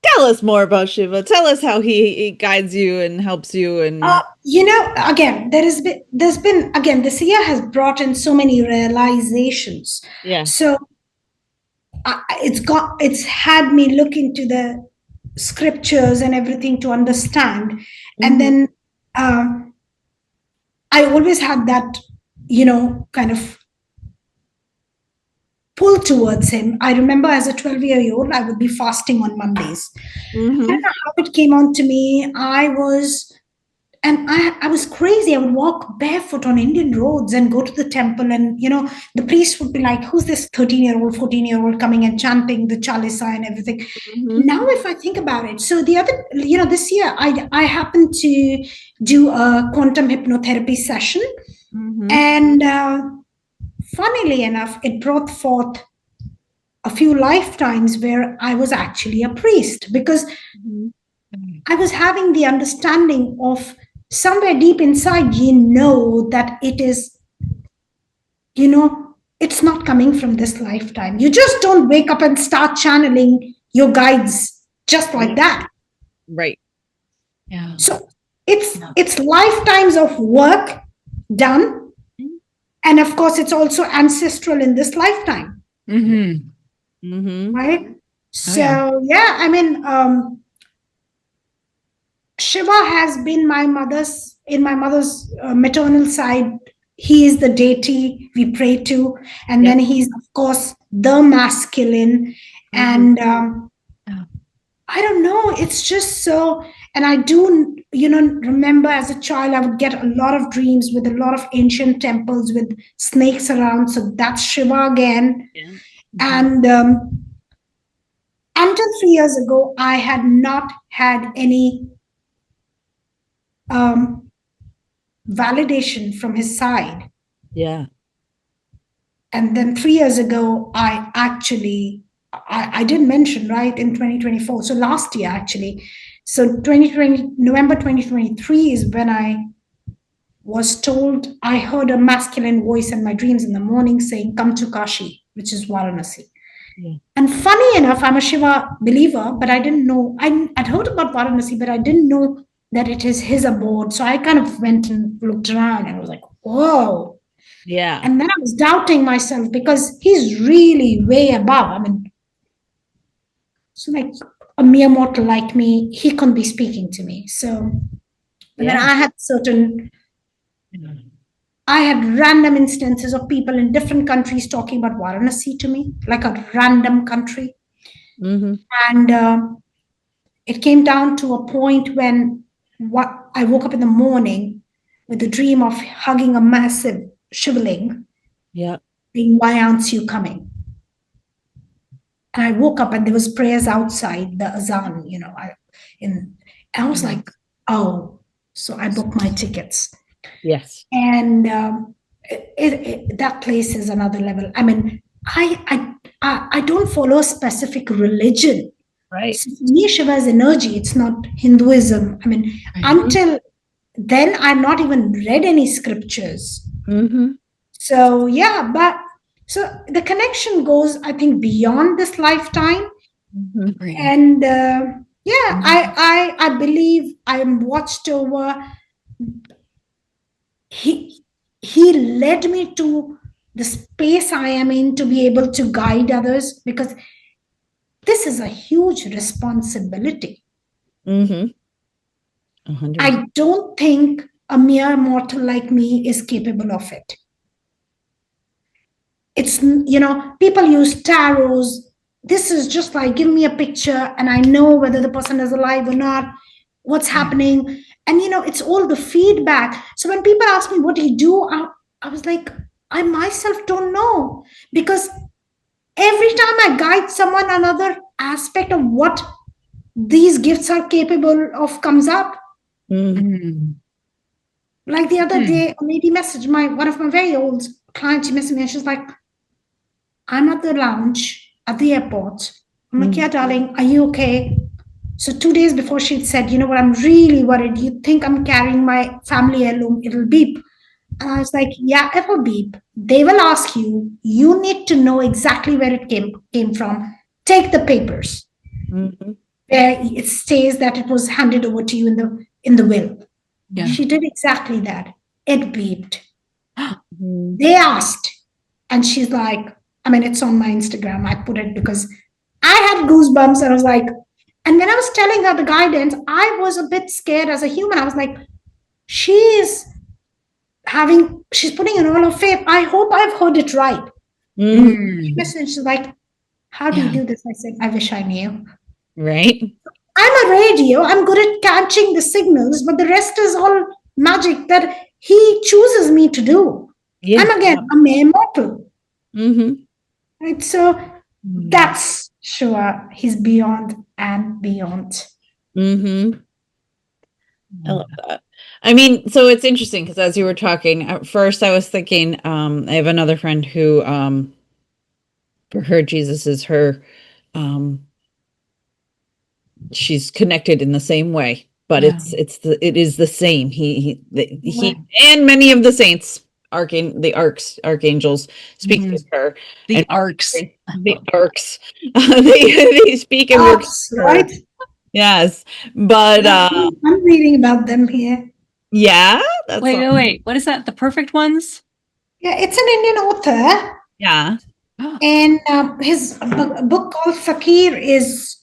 Tell us more about Shiva. Tell us how he guides you and helps you. And again, there's been again, this year has brought in so many realizations. yeah. So it's had me look into the scriptures and everything to understand, and then I always had that, kind of pull towards him. I remember as a 12-year-old, I would be fasting on Mondays. I don't know how it came on to me. I was crazy. I would walk barefoot on Indian roads and go to the temple, and the priest would be like, "Who's this 13-year-old, 14-year-old coming and chanting the Chalisa and everything?" Now, if I think about it, so the other, this year, I happened to do a quantum hypnotherapy session, and funnily enough, it brought forth a few lifetimes where I was actually a priest, because I was having the understanding of somewhere deep inside, that it is, it's not coming from this lifetime. You just don't wake up and start channeling your guides just like that. Right. Yeah. So it's lifetimes of work done. And of course, it's also ancestral in this lifetime. Right? So, I mean, Shiva has been my mother's maternal side. He is the deity we pray to. And then he's, of course, the masculine. And I don't know, it's just so, and I do, remember as a child, I would get a lot of dreams with a lot of ancient temples with snakes around. So that's Shiva again. And until 3 years ago, I had not had any validation from his side. Yeah. And then 3 years ago, I did mention, right, in 2024. So last year, actually. So November 2023 is when I was told, I heard a masculine voice in my dreams in the morning saying, "Come to Kashi," which is Varanasi. And funny enough, I'm a Shiva believer, but I didn't know, I'd heard about Varanasi, but I didn't know that it is his abode. So I kind of went and looked around and I was like, whoa. Yeah. And then I was doubting myself because he's really way above. I mean, so like a mere mortal like me, he couldn't be speaking to me. So then I had random instances of people in different countries talking about Varanasi to me, like a random country. And it came down to a point when I woke up in the morning with the dream of hugging a massive shivling. Yeah. Being, "Why aren't you coming?" And I woke up and there was prayers outside the azan, and I was like, oh, so I booked my tickets. Yes. And that place is another level. I mean, I don't follow a specific religion. Right. So for me, Shiva is energy. It's not Hinduism. I mean, until then, I've not even read any scriptures. So, so the connection goes, I think, beyond this lifetime. And I believe I am watched over. He led me to the space I am in to be able to guide others, because this is a huge responsibility. I don't think a mere mortal like me is capable of it. It's, people use tarots. This is just like, give me a picture and I know whether the person is alive or not, what's happening. And, it's all the feedback. So when people ask me, what do you do? I was like, I myself don't know. Because every time I guide someone, another aspect of what these gifts are capable of comes up. Like the other day, a lady messaged one of my very old clients. She messaged me and she's like, "I'm at the lounge at the airport." I'm like, "Yeah, darling, are you okay?" So 2 days before, she'd said, "You know what, I'm really worried. You think I'm carrying my family heirloom? It'll beep." And I was like, "Yeah, it will beep. They will ask you. You need to know exactly where it came from. Take the papers." where it states that it was handed over to you in the will. Yeah. She did exactly that. It beeped. Mhm. They asked, and she's like, I mean, it's on my Instagram. I put it because I had goosebumps, and I was like, and when I was telling her the guidance, I was a bit scared as a human. I was like, she's putting in all her faith. I hope I've heard it right. Mhm. She's like, how do you do this? I said, I wish I knew. Right? I'm a radio. I'm good at catching the signals, but the rest is all magic that he chooses me to do. Yeah. I'm again a mere mortal. Mm-hmm. Right? So that's sure he's beyond and beyond. Mm-hmm. I love that. I mean, so it's interesting because as you were talking, at first I was thinking, I have another friend who, for her, Jesus is her, um, she's connected in the same way, but it is the same. He and many of the saints, archangels speak to her. The arcs. The arcs. They speak and work for her. Right? Yes. But I'm reading about them here. yeah, that's wait. What is that? The perfect ones? Yeah, it's an Indian author. Yeah. And his book called Fakir is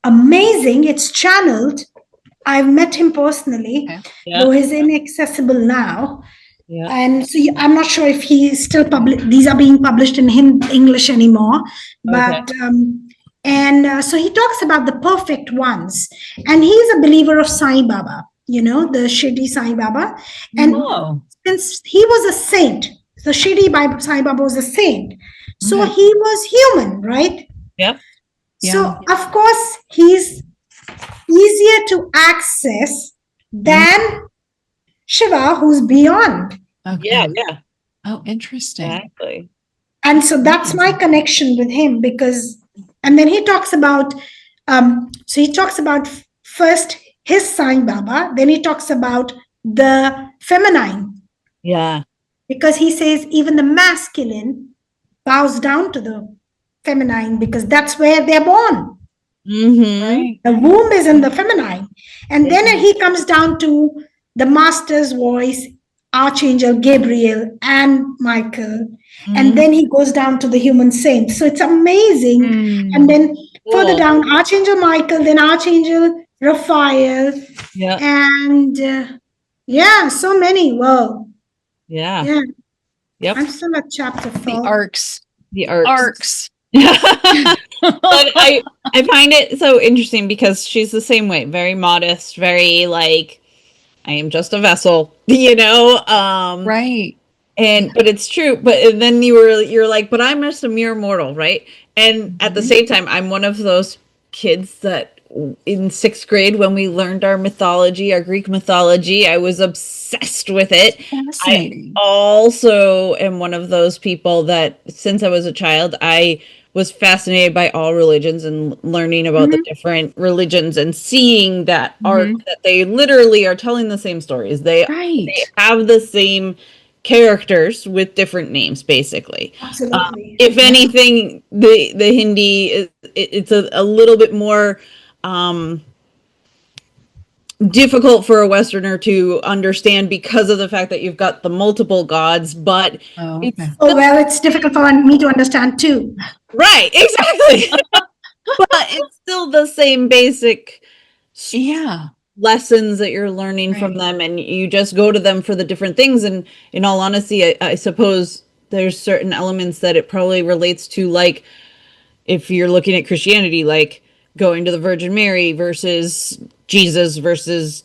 amazing. It's channeled. I've met him personally, though he's inaccessible now. Yeah. And so I'm not sure if he's still these are being published in English anymore. But so he talks about the perfect ones, and he's a believer of Sai Baba. The Shirdi Sai Baba, and since he was a saint, so Shirdi Sai Baba was a saint, so he was human, right? Yep. So of course he's easier to access than Shiva, who's beyond. Yeah. Oh, interesting. Exactly. And so that's my connection with him, because, and then he talks about, so he talks about first his Sai Baba, then he talks about the feminine. Yeah. Because he says even the masculine bows down to the feminine because that's where they're born. Mm-hmm. The womb is in the feminine. And then he comes down to the master's voice, Archangel Gabriel and Michael. And then he goes down to the human saints. So it's amazing. And then further down, Archangel Michael, then Archangel Raphael. Yeah. And so many. Wow. Yeah. Yep. I'm still at chapter 4. The arcs. The arcs. But I find it so interesting because she's the same way, very modest, very like, I am just a vessel, right. But it's true. But then you're like, but I'm just a mere mortal, right? And at the same time, I'm one of those kids that in 6th grade, when we learned our Greek mythology, I was obsessed with it. Fascinating. I also am one of those people that since I was a child, I was fascinated by all religions and learning about the different religions and seeing that art that they literally are telling the same stories. They have the same characters with different names, basically. Absolutely. If anything, the Hindi it's a little bit more difficult for a Westerner to understand because of the fact that you've got the multiple gods, but it's difficult for me to understand too. Right, exactly. But it's still the same basic lessons that you're learning from them, and you just go to them for the different things. And in all honesty, I suppose there's certain elements that it probably relates to, like if you're looking at Christianity, like going to the Virgin Mary versus Jesus versus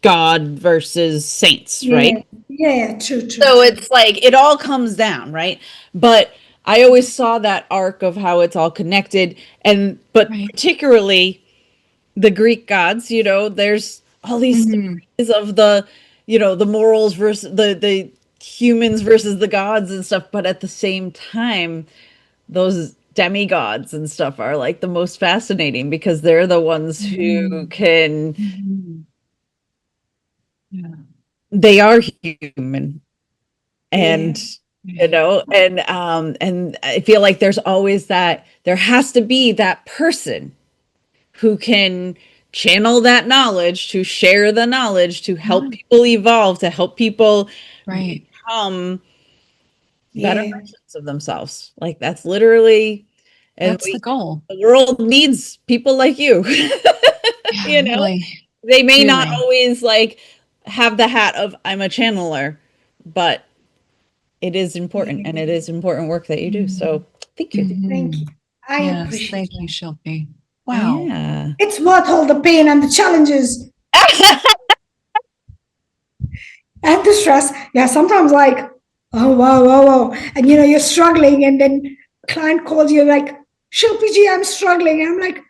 God versus saints, right? Yeah, true. So it's like it all comes down, right? But I always saw that arc of how it's all connected, but particularly the Greek gods, there's all these stories of the morals versus the humans versus the gods and stuff, but at the same time, those demigods and stuff are like the most fascinating because they're the ones who can they are human, and and I feel like there's always there has to be that person who can channel that knowledge, to share the knowledge, to help people evolve, to help people become better versions of themselves. Like that's literally, and that's the goal. The world needs people like you. You know, really, they may not always like have the hat of I'm a channeler, but it is important, and it is important work that you do. So thank you. Thank you. I appreciate thank that. you, Shillpi. Wow. Yeah. It's worth all the pain and the challenges and the stress. Yeah, sometimes like, oh wow, wow, wow. And you know, you're struggling, and then client calls you like, Shillpi ji, I'm struggling. And I'm like,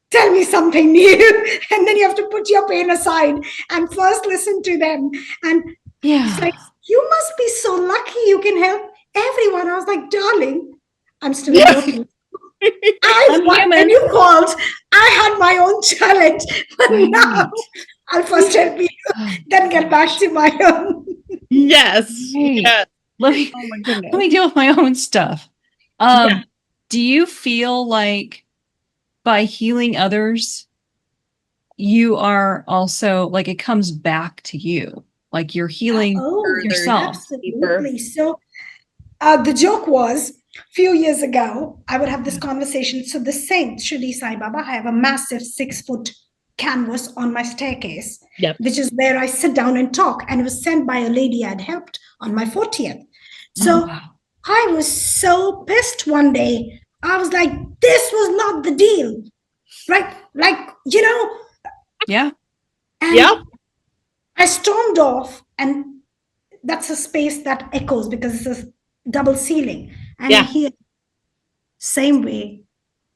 tell me something new. And then you have to put your pain aside and first listen to them. And it's like, you must be so lucky you can help everyone. I was like, darling, I'm still working. When you called, I had my own challenge. But now I'll first help you, then get back to my own. Yes. Yeah. Let me deal with my own stuff. Do you feel like by healing others, you are also like it comes back to you, like you're healing yourself? Absolutely. So the joke was, a few years ago, I would have this conversation. So the saint, Shirdi Sai Baba, I have a massive 6-foot canvas on my staircase, which is where I sit down and talk. And it was sent by a lady I'd helped on my 40th. So I was so pissed one day. I was like, this was not the deal. Right? Like, you know. Yeah. And I stormed off, and that's a space that echoes because it's a double ceiling. And I hear same way,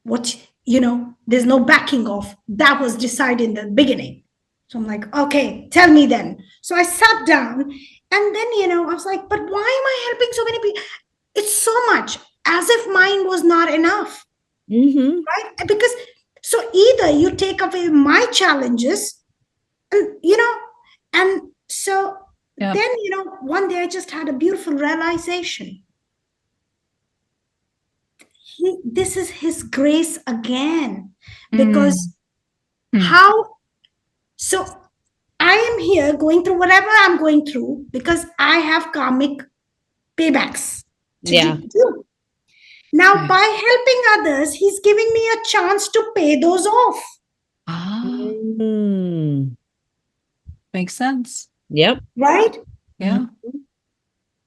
what, you know, there's no backing off. That was decided in the beginning. So I'm like, okay, tell me then. So I sat down, and then, you know, I was like, but why am I helping so many people? It's so much, as if mine was not enough. Right? Because so either you take away my challenges, and, you know, and so then, you know, one day I just had a beautiful realization. This is his grace again, because how, so I am here going through whatever I'm going through because I have karmic paybacks to do. Now, by helping others, he's giving me a chance to pay those off. Makes sense. Yep. Right? Yeah.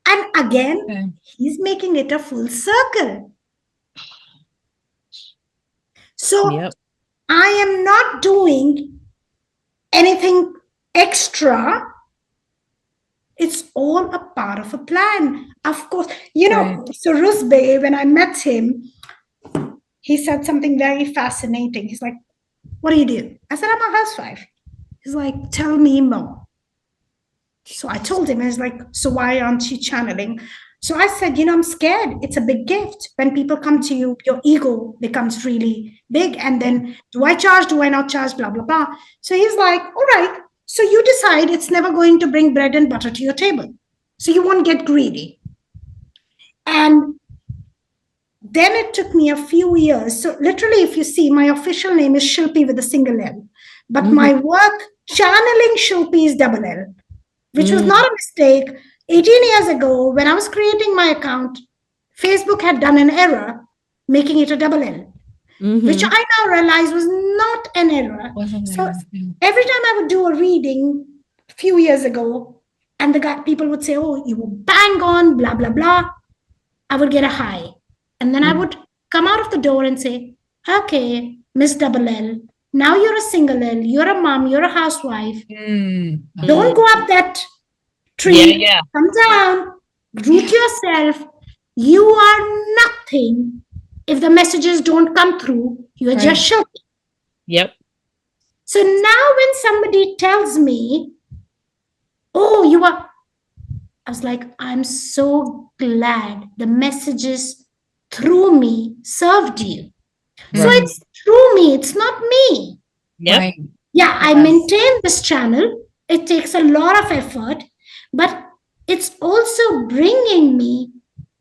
And again, he's making it a full circle. So I am not doing anything extra. It's all a part of a plan. Of course, you know, so Rusbe, when I met him, he said something very fascinating. He's like, what do you do? I said, I'm a housewife. He's like, tell me more. So I told him, I was like, so why aren't you channeling? So I said, you know, I'm scared. It's a big gift. When people come to you, your ego becomes really big. And then do I charge? Do I not charge? Blah, blah, blah. So he's like, all right. So you decide it's never going to bring bread and butter to your table. So you won't get greedy. And then it took me a few years. So literally, if you see, my official name is Shillpi with a single L. But my work, channeling Shillpi, is double L, which was not a mistake. 18 years ago, when I was creating my account, Facebook had done an error, making it a double L, which I now realize was not an error. So every time I would do a reading a few years ago, and people would say, oh, you were bang on, blah, blah, blah, I would get a high. And then I would come out of the door and say, okay, Miss Double L, now you're a single L, you're a mom, you're a housewife. Don't go up that tree, come down, root yourself. You are nothing if the messages don't come through. You are just shouting. Yep. So now when somebody tells me, oh, you are, I was like, I'm so glad the messages through me served you. So it's through me, it's not me. Yep. Yeah, I maintain this channel. It takes a lot of effort, but it's also bringing me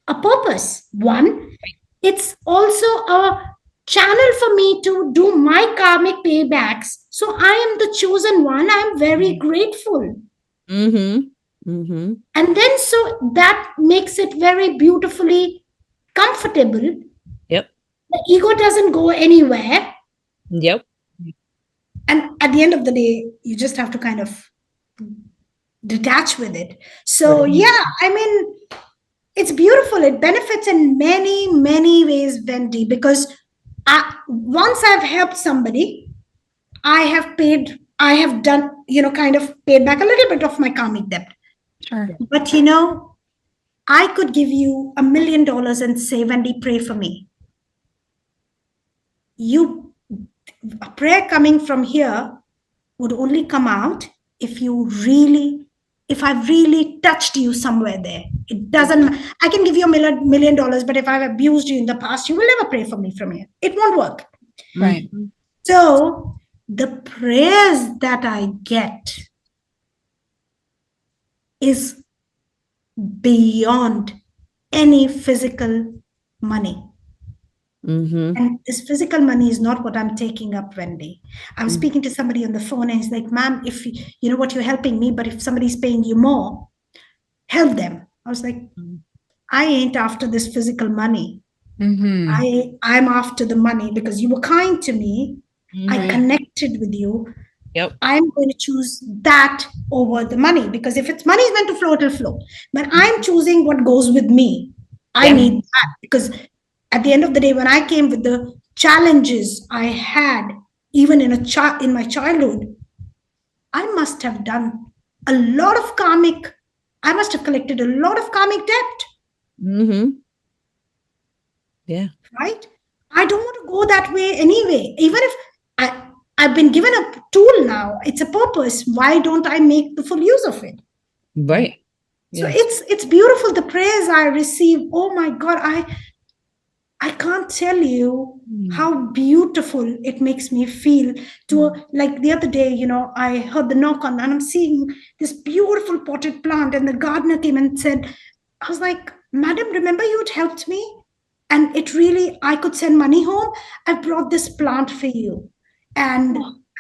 a purpose. One, it's also a channel for me to do my karmic paybacks. So I am the chosen one. I'm very grateful. And then so that makes it very beautifully comfortable. Yep. The ego doesn't go anywhere. Yep. And at the end of the day, you just have to kind of detach with it. So yeah, I mean, it's beautiful. It benefits in many, many ways, Wendy, because once I've helped somebody, I have done, kind of paid back a little bit of my karmic debt. Sure. But I could give you $1 million and say, Wendy, pray for me. A prayer coming from here would only come out if I've really touched you somewhere there. It doesn't, I can give you $1 million, but if I've abused you in the past, you will never pray for me from here. It won't work. Right. So the prayers that I get is beyond any physical money. And this physical money is not what I'm taking up, Wendy. I was speaking to somebody on the phone and he's like, ma'am, if you know what, you're helping me, but if somebody's paying you more, help them. I was like, I ain't after this physical money. I'm after the money because you were kind to me. I connected with you. Yep. I'm going to choose that over the money because if it's money is meant to flow, it'll flow. But I'm choosing what goes with me. I need that because at the end of the day, when I came with the challenges I had, even in my childhood, I must have done a lot of karmic. I must have collected a lot of karmic debt. Yeah. Right? I don't want to go that way anyway. Even if I've been given a tool now, it's a purpose. Why don't I make the full use of it? Right. So it's beautiful. The prayers I receive. Oh my God, I can't tell you how beautiful it makes me feel. Like the other day, I heard the knock on and I'm seeing this beautiful potted plant and the gardener came and said, I was like, madam, remember you had helped me? And I could send money home. I brought this plant for you. And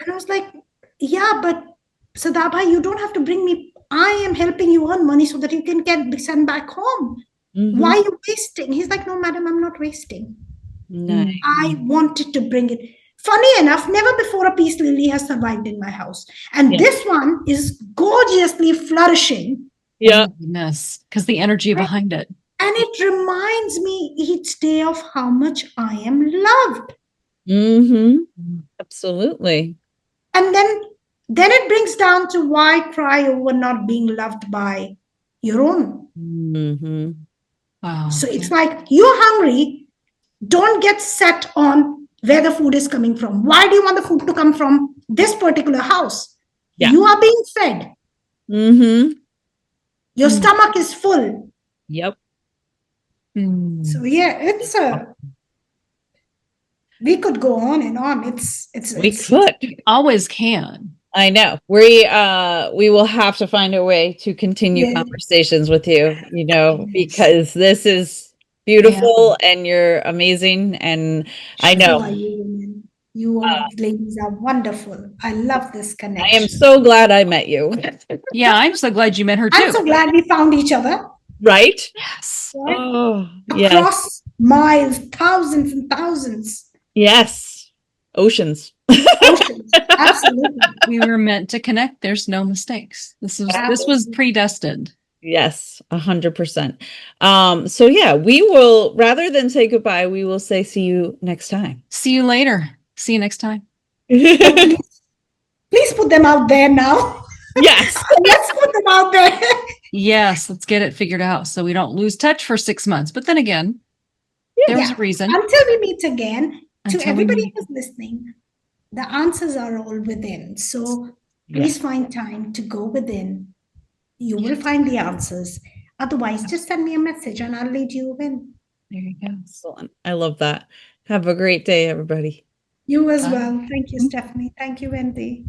I was like, yeah, but Sadabha, you don't have to bring me. I am helping you earn money so that you can send back home. Why are you wasting? He's like, no, madam, I'm not wasting. Nice. I wanted to bring it. Funny enough, never before a peace lily has survived in my house. And this one is gorgeously flourishing. Yeah. Yes, because the energy behind it. And it reminds me each day of how much I am loved. Absolutely. And then it brings down to why cry over not being loved by your own. Wow. So it's like you're hungry. Don't get set on where the food is coming from. Why do you want the food to come from this particular house? Yeah. You are being fed. Your stomach is full. Yep. So yeah, we could go on and on. We could. Always can. I know. We will have to find a way to continue conversations with you, because this is beautiful and you're amazing. And I know. So are you women. You ladies are wonderful. I love this connection. I am so glad I met you. Yeah, I'm so glad you met her too. I'm so glad we found each other. Right? Yes. Right? Oh, Across miles, thousands and thousands. Yes. Oceans. Oceans. Absolutely. We were meant to connect. There's no mistakes. This was predestined. Yes, 100%. So yeah, we will, rather than say goodbye, we will say see you next time. See you later. See you next time. Please put them out there now. Yes. Let's put them out there. Yes, let's get it figured out so we don't lose touch for 6 months. But then again, there's a reason. Until we meet again, to everybody who's listening, the answers are all within. So please find time to go within. You will find the answers. Otherwise, just send me a message and I'll lead you in. There you go. Excellent. I love that. Have a great day, everybody. You as well. Thank you, Stephanie. Thank you, Wendy.